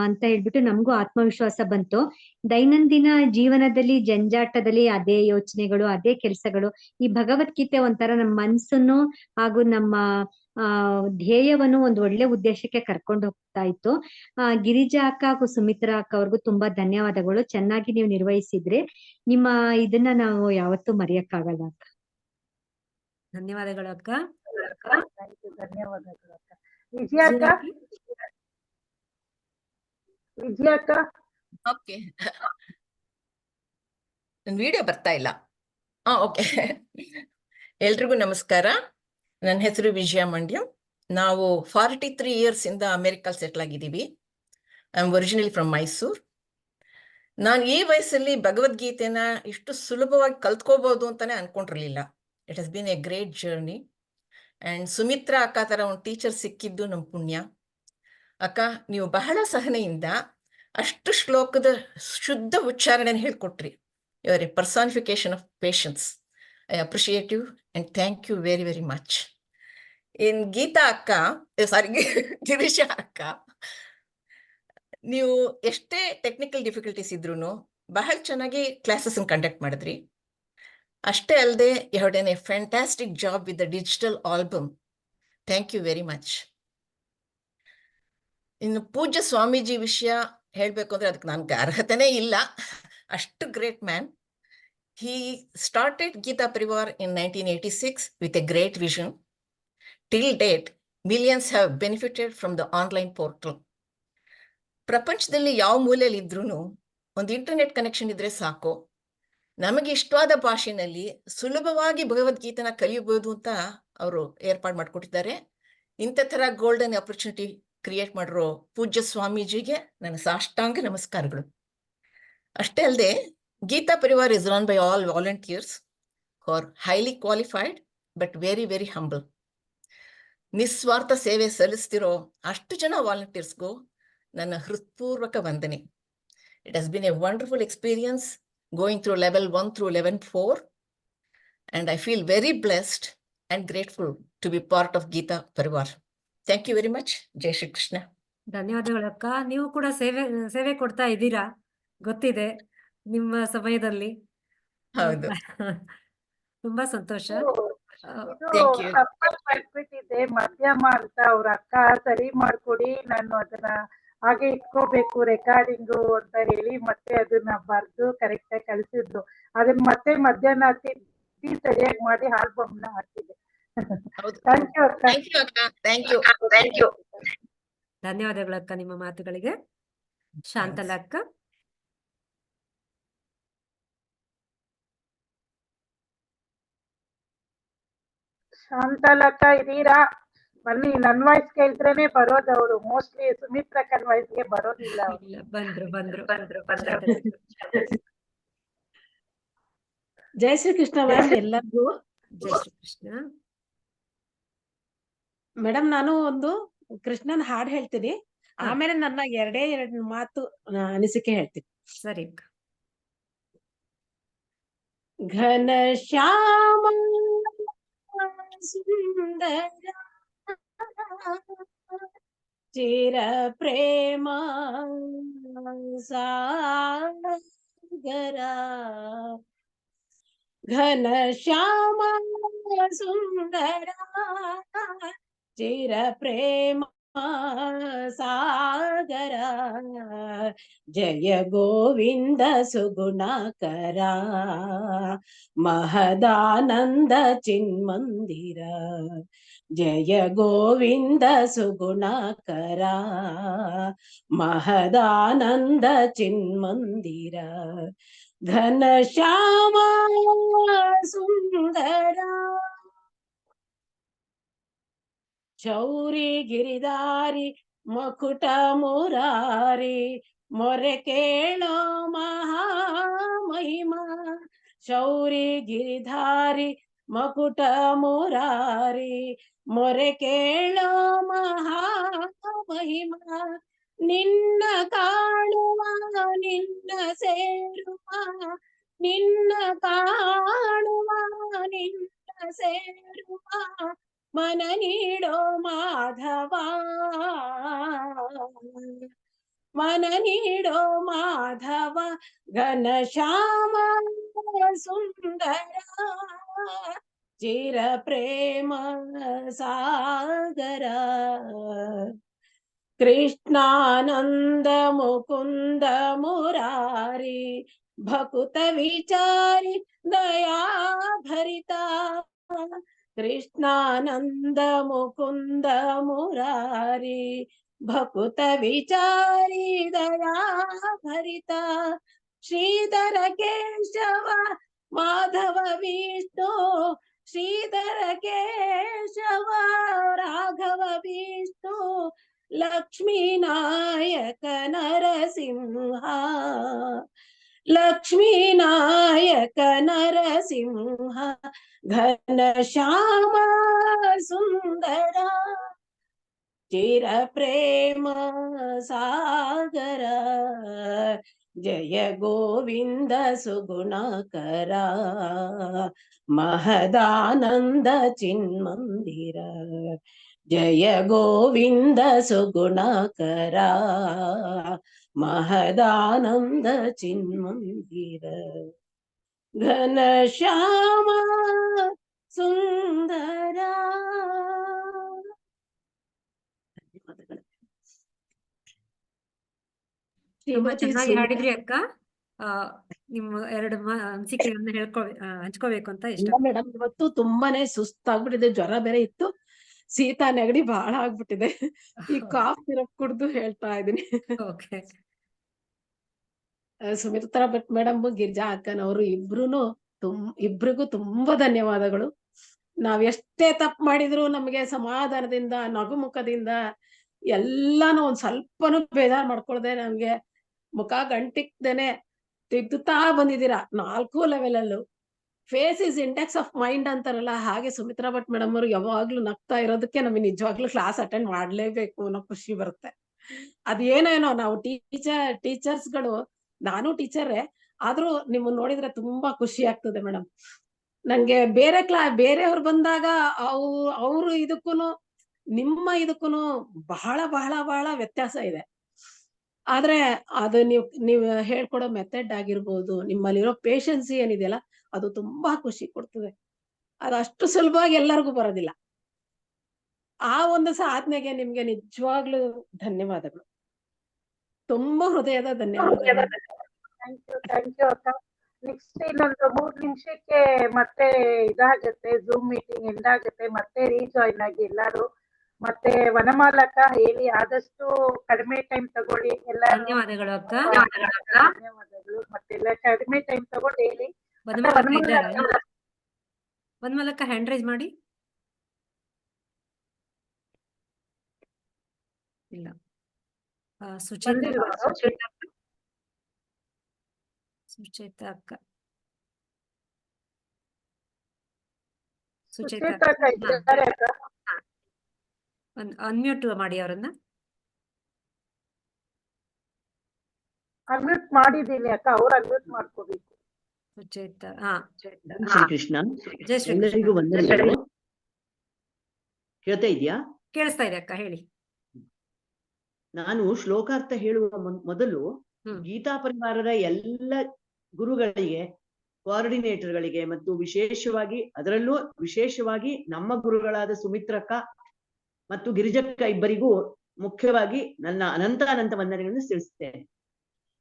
ಅಂತ ಹೇಳ್ಬಿಟ್ಟು ನಮಗೂ ಆತ್ಮವಿಶ್ವಾಸ ಬಂತು. ದೈನಂದಿನ ಜೀವನದಲ್ಲಿ ಜಂಜಾಟದಲ್ಲಿ ಅದೇ ಯೋಚನೆಗಳು ಅದೇ ಕೆಲಸಗಳು, ಈ ಭಗವದ್ಗೀತೆ ಒಂಥರ ನಮ್ಮ ಮನ್ಸನ್ನು ಹಾಗೂ ನಮ್ಮ ಧ್ಯೇಯವನ್ನು ಒಂದು ಒಳ್ಳೆ ಉದ್ದೇಶಕ್ಕೆ ಕರ್ಕೊಂಡು ಹೋಗ್ತಾ ಇತ್ತು. ಗಿರಿಜಾ ಅಕ್ಕ ಹಾಗೂ ಸುಮಿತ್ರಾ ಅಕ್ಕ ಅವ್ರಿಗೂ ತುಂಬಾ ಧನ್ಯವಾದಗಳು. ಚೆನ್ನಾಗಿ ನೀವು ನಿರ್ವಹಿಸಿದ್ರಿ. ನಿಮ್ಮ ಇದನ್ನ ನಾವು ಯಾವತ್ತೂ ಮರೆಯಕ್ಕಾಗಲ್ಲ ಅಕ್ಕ. ಧನ್ಯವಾದಗಳು ಅಕ್ಕ. ಧನ್ಯವಾದಗಳು ಅಕ್ಕ. ವಿಜಯ ಅಕ್ಕ, ವಿಜಯ ಅಕ್ಕ. ಓಕೆ, ನನ್ನ ವಿಡಿಯೋ ಬರ್ತಾ ಇಲ್ಲ. ಓಕೆ. ಎಲ್ರಿಗೂ ನಮಸ್ಕಾರ. ನನ್ನ ಹೆಸರು ವಿಜಯ ಮಂಡ್ಯ. ನಾವು 43 years ಇಂದ ಅಮೆರಿಕಲ್ ಸೆಟ್ಲ್ ಆಗಿದ್ದೀವಿ. I am originally from Mysore. ನಾನು ಈ ವಯಸ್ಸಲ್ಲಿ ಭಗವದ್ಗೀತೆನ ಇಷ್ಟು ಸುಲಭವಾಗಿ ಕಲ್ತ್ಕೋಬಹುದು ಅಂತಾನೆ ಅನ್ಕೊಂಡಿರ್ಲಿಲ್ಲ. It has been a great journey. And Sumitra ಅಕ್ಕ ತರ ಒಂದು ಟೀಚರ್ ಸಿಕ್ಕಿದ್ದು ನಮ್ಮ ಪುಣ್ಯ. ಅಕ್ಕ, ನೀವು ಬಹಳ ಸಹನೆಯಿಂದ ಅಷ್ಟು ಶ್ಲೋಕದ ಶುದ್ಧ ಉಚ್ಚಾರಣೆನ ಹೇಳ್ಕೊಟ್ರಿ. You are a personification of patience. I appreciate you and thank you very very much. ಇನ್ ಗೀತಾ ಅಕ್ಕ, ಸಾರಿ ಗಿರೀಶಾ ಅಕ್ಕ, ನೀವು ಎಷ್ಟೇ ಟೆಕ್ನಿಕಲ್ ಡಿಫಿಕಲ್ಟೀಸ್ ಇದ್ರೂ ಬಹಳ ಚೆನ್ನಾಗಿ ಕ್ಲಾಸಸ್ ಕಂಡಕ್ಟ್ ಮಾಡಿದ್ರಿ. ಅಷ್ಟೇ ಅಲ್ಲದೆ you have done a fantastic job with the digital album. Thank you very much. ಇನ್ನು ಪೂಜ್ಯ ಸ್ವಾಮೀಜಿ ವಿಷಯ ಹೇಳ್ಬೇಕು ಅಂದ್ರೆ ಅದಕ್ಕೆ ನನ್ಗೆ ಅರ್ಹತೆನೇ ಇಲ್ಲ. ಅಷ್ಟು great man. He started Gita Parivar in 1986 with a great vision. Till date, millions have benefited from the online portal. ಪ್ರಪಂಚದಲ್ಲಿ ಯಾವ ಮೂಲೆಯಲ್ಲಿ ಇದ್ರೂ ಒಂದು ಇಂಟರ್ನೆಟ್ ಕನೆಕ್ಷನ್ ಇದ್ರೆ ಸಾಕು, ನಮಗೆ ಇಷ್ಟವಾದ ಭಾಷೆನಲ್ಲಿ ಸುಲಭವಾಗಿ ಭಗವದ್ಗೀತೆನ ಕಲಿಯಬಹುದು ಅಂತ ಅವರು ಏರ್ಪಾಡು ಮಾಡಿಕೊಟ್ಟಿದ್ದಾರೆ. ಇಂಥ ತರ ಗೋಲ್ಡನ್ ಆಪರ್ಚುನಿಟಿ ಕ್ರಿಯೇಟ್ ಮಾಡಿರೋ ಪೂಜ್ಯ ಸ್ವಾಮೀಜಿಗೆ ನನ್ನ ಸಾಷ್ಟಾಂಗ ನಮಸ್ಕಾರಗಳು. ಅಷ್ಟೇ ಅಲ್ಲದೆ Gita Parivar is run by all volunteers who are highly qualified but very, very humble. ನಿಸ್ವಾರ್ಥ ಸೇವೆ ಸಲ್ಲಿಸ್ತಿರೋ ಅಷ್ಟು ಜನ ವಾಲಂಟಿಯರ್ಸ್ಗೂ ನನ್ನ ಹೃತ್ಪೂರ್ವಕ ವಂದನೆ. It has been a wonderful experience going through level 1 through level 4 and I feel very blessed and grateful to be part of Gita Parivar. Thank you very much. Jai Shri Krishna. ಧನ್ಯವಾದಗಳು ಅಕ್ಕ. ನೀವು ಕೂಡ ಸೇವೆ ಕೊಡ್ತಾ ಇದ್ದೀರಾ, ಗೊತ್ತಿದೆ ನಿಮ್ಮ ಸಮಯದಲ್ಲಿ. ಹೌದು. ತುಂಬಾ ಸಂತೋಷ. Thank you. ಮಾಡ್ಬಿಟ್ಟಿದ್ದೆ ಮಧ್ಯಮ ಅಂತ ಅವ್ರ ಅಕ್ಕ ಸರಿ ಮಾಡ್ಕೊಡಿ, ನಾನು ಅದನ್ನ ಹಾಗೆ ಇಟ್ಕೋಬೇಕು ರೆಕಾರ್ಡಿಂಗು ಅಂತ ಹೇಳಿ ಮತ್ತೆ ಅದನ್ನ ಬರ್ದು ಕರೆಕ್ಟ್ ಆಗಿ ಕಳಿಸಿದ್ರು. ಅದನ್ನ ಮತ್ತೆ ಮಧ್ಯಾಹ್ನ ತಿದ್ದಿ ಸರಿಯಾಗಿ ಮಾಡಿ ಆಲ್ಬಮ್ ನ ಹಾಕಿದೆ. ಥ್ಯಾಂಕ್ ಯು ಅಕ್ಕ. Thank you ಅಕ್ಕ. Thank you. Thank you. ಧನ್ಯವಾದಗಳು ಅಕ್ಕ ನಿಮ್ಮ ಮಾತುಗಳಿಗೆ. ಶಾಂತಲ ಅಕ್ಕ. ಶಾಂತಲಕ್ಕ ಇದೀರಾ? ಬನ್ನಿ, ನನ್ ವಾಯ್ಸ್ ಕೇಳಿದ್ರೇನೆ ಬರೋದು ಅವರು. ಮೋಸ್ಟ್ಲಿ ಸುಮಿತ್ರಕ್ಕನ್ ವಾಯ್ಸ್ಗೆ ಬರೋದಿಲ್ಲ ಅವ್ರು. ಬಂದ್ರು. ಜೈ ಶ್ರೀ ಕೃಷ್ಣ ಮ್ಯಾಮ್ ಎಲ್ಲರಿಗೂ. ಜೈ ಶ್ರೀ ಕೃಷ್ಣ. ಮೇಡಮ್, ನಾನು ಒಂದು ಕೃಷ್ಣನ್ ಹಾಡ್ ಹೇಳ್ತೀನಿ, ಆಮೇಲೆ ನನ್ನ ಎರಡು ಮಾತು ಅನಿಸಿಕೆ ಹೇಳ್ತೀನಿ. ಸರಿ. ಘನ ಶ್ಯಾಮ ಸುಂದರ ಚಿರ ಪ್ರೇಮ ಸಾಗರ, ಘನ ಶ್ಯಾಮ ಸುಂದರ ಚಿರ ಪ್ರೇಮ ಸಾಗರ, ಜಯ ಗೋವಿಂದ ಸುಗುಣಕರ, ಮಹದಾನಂದ ಚಿನ್ಮಂದಿರ, ಜಯ ಗೋವಿಂದ ಸುಗುಣಕರ, ಮಹದಾನಂದ ಚಿನ್ಮಂದಿರ, ಘನಶ್ಯಾಮ ಸುಂದರ ಚೌರಿ ಗಿರಿಧಾರಿ ಮಕುಟ ಮುರಾರಿ ಮೊರೆ ಕೇಳೋ ಮಹಾಮಹಿಮ ಶೌರಿ ಗಿರಿಧಾರಿ ಮಕುಟ ಮುರಾರಿ ಮೊರೆ ಕೇಳೋ ಮಹಾಮಹಿಮ ನಿನ್ನ ಕಾಣುವ ನಿನ್ನ ಸೇರುವ ನಿನ್ನ ಕಾಣುವ ನಿನ್ನ ಸೇರುವ ಮನ ನೀಡೋ ಮಾಧವ ಮನ ನೀಡೋ ಮಾಧವ ಘನಶ್ಯಾಮ ಸುಂದರ ಚಿರ ಪ್ರೇಮ ಸಾಗರ ಕೃಷ್ಣಾನಂದ ಮುಕುಂದ ಮುರಾರಿ ಭಕುತ ವಿಚಾರಿ ದಯಾ ಭರಿತ ಕೃಷ್ಣಾನಂದ ಮುಕುಂದ ಮುರಾರಿ ಭಕುತ ವಿಚಾರಿ ದಯಾ ಭರಿತ ಶ್ರೀಧರ ಕೇಶವ ಮಾಧವ ವಿಷ್ಣು ಶ್ರೀಧರ ಕೇಶವ ರಾಘವ ವಿಷ್ಣು ಲಕ್ಷ್ಮೀ ನಾಯಕ ನರಸಿಂಹ ಲಕ್ಷ್ಮೀ ನಾಯಕ ನರಸಿಂಹ ಘನಶ್ಯಾಮ ಸುಂದರ ಚಿರ ಪ್ರೇಮ ಸಾಗರ ಜಯ ಗೋವಿಂದ ಸುಗುಣಕರ ಮಹದಾನಂದ ಚಿನ್ಮಂದಿರ ಜಯ ಗೋವಿಂದ ಸುಗುಣಕರ ಮಹದಾನಂದ ಚಿನ್ಮಂದಿರ ಘನಶ್ಯಾಮ ಸುಂದರ. ಧನ್ಯವಾದಗಳು. ತುಂಬಾ ಶ್ರೀಮತಿ ಚೆನ್ನಾಗಿ ಹಾಡಿದ್ರಿ ಅಕ್ಕ. ನಿಮ್ಮ ಎರಡು ಅನಿಸಿಕೆಗಳನ್ನ ಹಂಚ್ಕೋಬೇಕು ಅಂತ ಇಷ್ಟ. ಮೇಡಮ್, ಇವತ್ತು ತುಂಬಾನೇ ಸುಸ್ತಾಗ್ಬಿಟ್ಟಿದೆ, ಜ್ವರ ಬೇರೆ ಇತ್ತು, ಶೀತ ನೆಗಡಿ ಬಹಳ ಆಗ್ಬಿಟ್ಟಿದೆ. ಈ ಕಾಫ್ ಸಿರಪ್ ಕುಡ್ದು ಹೇಳ್ತಾ ಇದೀನಿ. ಓಕೆ. ಸುಮಿತ್ರಾ ಭಟ್ ಮೇಡಮ್, ಗಿರಿಜಾ ಅಕ್ಕನವರು ಇಬ್ರಿಗೂ ತುಂಬಾ ಧನ್ಯವಾದಗಳು. ನಾವ್ ಎಷ್ಟೇ ತಪ್ಪು ಮಾಡಿದ್ರು ನಮ್ಗೆ ಸಮಾಧಾನದಿಂದ ನಗುಮುಖದಿಂದ ಎಲ್ಲಾನು ಒಂದ್ ಸ್ವಲ್ಪನೂ ಬೇಜಾರ್ ಮಾಡ್ಕೊಳ್ದೆ ನಮ್ಗೆ ಮುಖ ಗಂಟಿಕ್ದೇನೆ ತಿದ್ದುತ್ತಾ ಬಂದಿದ್ದೀರಾ 4 ಲೆವೆಲಲ್ಲೂ. Face is index of mind ಅಂತಾರಲ್ಲ, ಹಾಗೆ ಸುಮಿತ್ರಾ ಭಟ್ ಮೇಡಮ್ ಅವರು ಯಾವಾಗ್ಲೂ ನಗ್ತಾ ಇರೋದಕ್ಕೆ ನಮಗೆ ನಿಜವಾಗ್ಲೂ ಕ್ಲಾಸ್ ಅಟೆಂಡ್ ಮಾಡ್ಲೇಬೇಕು ಅನ್ನೋ ಖುಷಿ ಬರುತ್ತೆ. ಅದೇನೇನೋ ನಾವು ಟೀಚರ್ಸ್ಗಳು, ನಾನು ಟೀಚರೇ ಆದ್ರೂ ನಿಮ್ಮನ್ನ ನೋಡಿದ್ರೆ ತುಂಬಾ ಖುಷಿ ಆಗ್ತದೆ ಮೇಡಮ್. ನಂಗೆ ಬೇರೆಯವ್ರು ಬಂದಾಗ ಅವ್ರು ಇದಕ್ಕೂನು ನಿಮ್ಮ ಇದಕ್ಕೂನು ಬಹಳ ಬಹಳ ಬಹಳ ವ್ಯತ್ಯಾಸ ಇದೆ. ಆದ್ರೆ ಅದು ನೀವು ಹೇಳ್ಕೊಡೋ ಮೆಥಡ್ ಆಗಿರ್ಬೋದು, ನಿಮ್ಮಲ್ಲಿರೋ ಪೇಷನ್ಸಿ ಏನಿದೆಯಲ್ಲ, ಅದು ತುಂಬಾ ಖುಷಿ ಕೊಡ್ತದೆ. ಅದು ಅಷ್ಟು ಸುಲಭವಾಗಿ ಎಲ್ಲರಿಗೂ ಬರೋದಿಲ್ಲ. ಆ ಒಂದು ಸಾಧನೆಗೆ ನಿಮ್ಗೆ ನಿಜವಾಗ್ಲೂ ಧನ್ಯವಾದಗಳು, ತುಂಬಾ ಹೃದಯದ ಧನ್ಯವಾದಗಳು. ಥ್ಯಾಂಕ್ ಯು ಅಕ್ಕ. ನೆಕ್ಸ್ಟ್ ಇನ್ನೊಂದು 3 ನಿಮಿಷಕ್ಕೆ ಮತ್ತೆ ಇದಾಗುತ್ತೆ, ಝೂಮ್ ಮೀಟಿಂಗ್ ಎಂಡ್ ಆಗುತ್ತೆ. ಮತ್ತೆ ರೀಜಾಯಿನ್ ಆಗಿ ಎಲ್ಲಾರು. ಮತ್ತೆ ವನಮಾಲಕ ಹೇಳಿ, ಆದಷ್ಟು ಕಡಿಮೆ ಟೈಮ್ ತಗೊಳ್ಳಿ ಎಲ್ಲಾರು. ಧನ್ಯವಾದಗಳು ಅಕ್ಕ. ಧನ್ಯವಾದಗಳು. ಮತ್ತೆಲ್ಲ ಕಡಿಮೆ ಟೈಮ್ ತಗೊಂಡು ಹೇಳಿ. ವನಮಾಲಕ ಹ್ಯಾಂಡ್ ರೈಸ್ ಮಾಡಿ. ಇಲ್ಲ, ಸುಚೇತಾ ಅಕ್ಕ. ಸುಚೇತಾ ಅನ್ಮ್ಯೂಟ್ ಮಾಡಿ ಅವರನ್ನ. ಅನ್ಮ್ಯೂಟ್ ಮಾಡಿದ್ದೀನಿ ಅಕ್ಕ, ಅವ್ರು ಅನ್ಮ್ಯೂಟ್ ಮಾಡ್ಕೋಬೇಕು. ಸುಚೇತಾ. ಶ್ರೀಕೃಷ್ಣ. ಜೈ ಶ್ರೀ ಎಲ್ಲರಿಗೂ ವಂದನೆಗಳು. ಕೇಳ್ತಾ ಇದೆಯಾ? ಕೇಳಿಸ್ತಾ ಇದೆ ಅಕ್ಕ, ಹೇಳಿ. ನಾನು ಶ್ಲೋಕಾರ್ಥ ಹೇಳುವ ಮೊದಲು ಗೀತಾ ಪರಿವಾರದ ಎಲ್ಲ ಗುರುಗಳಿಗೆ, ಕೋಆರ್ಡಿನೇಟರ್ಗಳಿಗೆ ಮತ್ತು ಅದರಲ್ಲೂ ವಿಶೇಷವಾಗಿ ನಮ್ಮ ಗುರುಗಳಾದ ಸುಮಿತ್ರಕ್ಕ ಮತ್ತು ಗಿರಿಜಕ್ಕ ಇಬ್ಬರಿಗೂ ಮುಖ್ಯವಾಗಿ ನನ್ನ ಅನಂತ ವಂದನೆಗಳನ್ನು ತಿಳಿಸುತ್ತೇನೆ.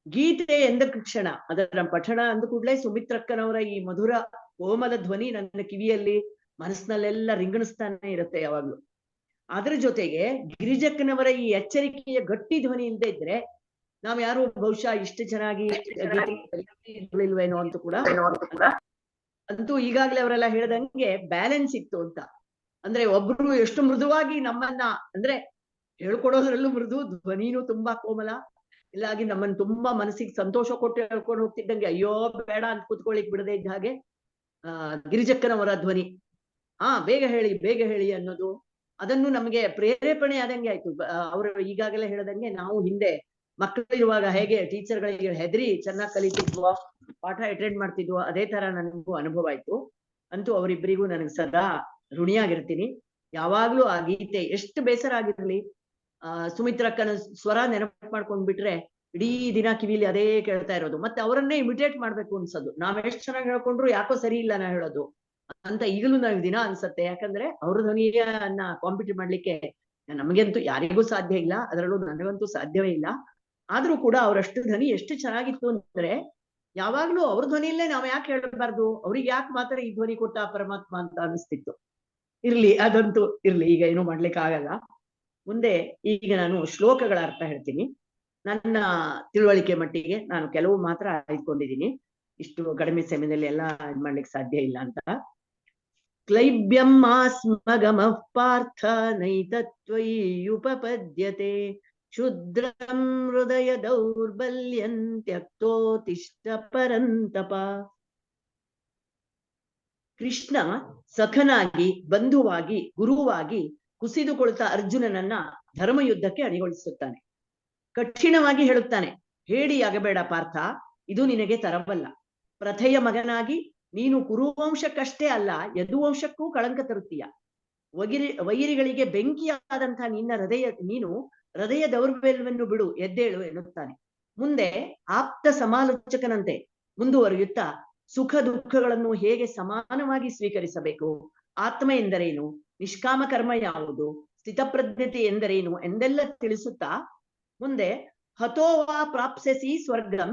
ಗೀತೆ ಎಂದ ಕ್ಷಣ, ಅದರ ಪಠಣ ಅಂದ ಕೂಡಲೇ ಸುಮಿತ್ರಕ್ಕನವರ ಈ ಮಧುರ ಕೋಮಲ ಧ್ವನಿ ನನ್ನ ಕಿವಿಯಲ್ಲಿ ಮನಸ್ಸಿನಲ್ಲೆಲ್ಲ ರಿಂಗಣಿಸ್ತಾನೆ ಇರುತ್ತೆ ಯಾವಾಗ್ಲೂ. ಅದರ ಜೊತೆಗೆ ಗಿರಿಜಕ್ಕನವರ ಈ ಎಚ್ಚರಿಕೆಯ ಗಟ್ಟಿ ಧ್ವನಿ ಇಲ್ಲದೆ ಇದ್ರೆ ನಾವ್ ಯಾರು ಬಹುಶಃ ಇಷ್ಟು ಚೆನ್ನಾಗಿ ಇರ್ಲಿಲ್ವೇನೋ ಅಂತ ಕೂಡ ಅಂತೂ ಈಗಾಗ್ಲೇ ಅವರೆಲ್ಲ ಹೇಳ್ದಂಗೆ ಬ್ಯಾಲೆನ್ಸ್ ಇತ್ತು ಅಂತ. ಅಂದ್ರೆ ಒಬ್ರು ಎಷ್ಟು ಮೃದುವಾಗಿ ನಮ್ಮನ್ನ ಅಂದ್ರೆ ಹೇಳ್ಕೊಡೋದ್ರಲ್ಲೂ ಮೃದು, ಧ್ವನಿನೂ ತುಂಬಾ ಕೋಮಲ, ಇಲ್ಲಾಗಿ ನಮ್ಮನ್ನ ತುಂಬಾ ಮನಸ್ಸಿಗೆ ಸಂತೋಷ ಕೊಟ್ಟು ಹೇಳ್ಕೊಂಡು ಹೋಗ್ತಿದ್ದಂಗೆ ಅಯ್ಯೋ ಬೇಡ ಅಂತ ಕೂತ್ಕೊಳ್ಳಿಕ್ ಬಿಡದೆ ಇದ್ದ ಹಾಗೆ ಗಿರಿಜಕ್ಕನವರ ಧ್ವನಿ ಬೇಗ ಹೇಳಿ ಅನ್ನೋದು, ಅದನ್ನು ನಮಗೆ ಪ್ರೇರೇಪಣೆ ಆದಂಗೆ ಆಯ್ತು. ಅವರು ಈಗಾಗಲೇ ಹೇಳ್ದಂಗೆ ನಾವು ಹಿಂದೆ ಮಕ್ಕಳಿರುವಾಗ ಹೇಗೆ ಟೀಚರ್ಗಳಿಗೆ ಹೆದರಿ ಚೆನ್ನಾಗಿ ಕಲಿತಿದ್ವೋ, ಪಾಠ ಅಟೆಂಡ್ ಮಾಡ್ತಿದ್ವೋ, ಅದೇ ತರ ನನಗೂ ಅನುಭವ ಆಯ್ತು. ಅಂತೂ ಅವರಿಬ್ಬರಿಗೂ ನನಗೆ ಸದಾ ಋಣಿಯಾಗಿರ್ತೀನಿ. ಯಾವಾಗ್ಲೂ ಆ ಗೀತೆ ಎಷ್ಟು ಬೇಸರ ಆಗಿರ್ಲಿ, ಸುಮಿತ್ರಕ್ಕನ ಸ್ವರ ನೆನಪು ಮಾಡ್ಕೊಂಡ್ ಬಿಟ್ರೆ ಇಡೀ ದಿನ ಕಿವಿಲಿ ಅದೇ ಕೇಳ್ತಾ ಇರೋದು. ಮತ್ತೆ ಅವರನ್ನೇ ಇಮಿಟೇಟ್ ಮಾಡ್ಬೇಕು ಅನ್ಸೋದು. ನಾವ್ ಎಷ್ಟ್ ಚೆನ್ನಾಗಿ ಹೇಳ್ಕೊಂಡ್ರು ಯಾಕೋ ಸರಿ ಇಲ್ಲ ನಾ ಹೇಳೋದು ಅಂತ ಈಗಲೂ ನನಗೆ ದಿನ ಅನ್ಸತ್ತೆ. ಯಾಕಂದ್ರೆ ಅವ್ರ ಧ್ವನಿಯನ್ನ ಕಾಂಪಿಟೇಟ್ ಮಾಡ್ಲಿಕ್ಕೆ ನಮಗಂತೂ ಯಾರಿಗೂ ಸಾಧ್ಯ ಇಲ್ಲ, ಅದರಲ್ಲೂ ನನಗಂತೂ ಸಾಧ್ಯವೇ ಇಲ್ಲ. ಆದ್ರೂ ಕೂಡ ಅವರಷ್ಟು ಧ್ವನಿ ಎಷ್ಟು ಚೆನ್ನಾಗಿತ್ತು ಅಂದ್ರೆ ಯಾವಾಗ್ಲೂ ಅವ್ರ ಧ್ವನಿಯಲ್ಲೇ ನಾವ್ ಯಾಕೆ ಹೇಳಬಾರ್ದು, ಅವ್ರಿಗೆ ಯಾಕೆ ಮಾತ್ರ ಈ ಧ್ವನಿ ಕೊಟ್ಟ ಪರಮಾತ್ಮ ಅಂತ ಅನಿಸ್ತಿತ್ತು. ಇರ್ಲಿ, ಅದಂತೂ ಇರ್ಲಿ, ಈಗ ಏನು ಮಾಡ್ಲಿಕ್ಕೆ ಆಗಲ್ಲ. ಮುಂದೆ ಈಗ ನಾನು ಶ್ಲೋಕಗಳ ಅರ್ಥ ಹೇಳ್ತೀನಿ. ನನ್ನ ತಿಳುವಳಿಕೆ ಮಟ್ಟಿಗೆ ನಾನು ಕೆಲವು ಮಾತ್ರ ಆಯ್ದುಕೊಂಡಿದ್ದೀನಿ, ಇಷ್ಟು ಕಡಿಮೆ ಸಮಯದಲ್ಲಿ ಎಲ್ಲ ಇದ್ ಮಾಡ್ಲಿಕ್ಕೆ ಸಾಧ್ಯ ಇಲ್ಲ ಅಂತ. ಕ್ಲೈಬ್ಯಂ ಆಸ್ಮಗಮಃ ಪಾರ್ಥ ನೈತತ್ವಯುಪಪದ್ಯತೆ ಶುದ್ರಂ ಹೃದಯ ದೌರ್ಬಲ್ಯಂ ತ್ಯಕ್ತೋತಿಷ್ಠ ಪರಂತಪ. ಕೃಷ್ಣ ಸಖನಾಗಿ, ಬಂಧುವಾಗಿ, ಗುರುವಾಗಿ ಕುಸಿದುಕೊಳ್ತಾ ಅರ್ಜುನನನ್ನ ಧರ್ಮಯುದ್ಧಕ್ಕೆ ಅಣಿಗೊಳಿಸುತ್ತಾನೆ. ಕಠಿಣವಾಗಿ ಹೇಳುತ್ತಾನೆ, ಹೇಡಿಯಾಗಬೇಡ ಪಾರ್ಥ, ಇದು ನಿನಗೆ ತರವಲ್ಲ. ಪ್ರಥೆಯ ಮಗನಾಗಿ ನೀನು ಕುರುವಂಶಕ್ಕಷ್ಟೇ ಅಲ್ಲ, ಯದುವಂಶಕ್ಕೂ ಕಳಂಕ ತರುತ್ತೀಯ. ವೈರಿಗಳಿಗೆ ಬೆಂಕಿಯಾದಂತಹ ನೀನು ಹೃದಯ ದೌರ್ಬಲ್ಯವನ್ನು ಬಿಡು, ಎದ್ದೇಳು ಎನ್ನುತ್ತಾನೆ. ಮುಂದೆ ಆಪ್ತ ಸಮಾಲೋಚಕನಂತೆ ಮುಂದುವರಿಯುತ್ತಾ ಸುಖ ದುಃಖಗಳನ್ನು ಹೇಗೆ ಸಮಾನವಾಗಿ ಸ್ವೀಕರಿಸಬೇಕು, ಆತ್ಮ ಎಂದರೇನು, ನಿಷ್ಕಾಮ ಕರ್ಮ ಯಾವುದು, ಸ್ಥಿತಪ್ರಜ್ಞತೆ ಎಂದರೇನು ಎಂದೆಲ್ಲ ತಿಳಿಸುತ್ತಾ ಮುಂದೆ ಹತೋವಾ ಪ್ರಾಪ್ಸ್ಯಸಿ ಸ್ವರ್ಗಂ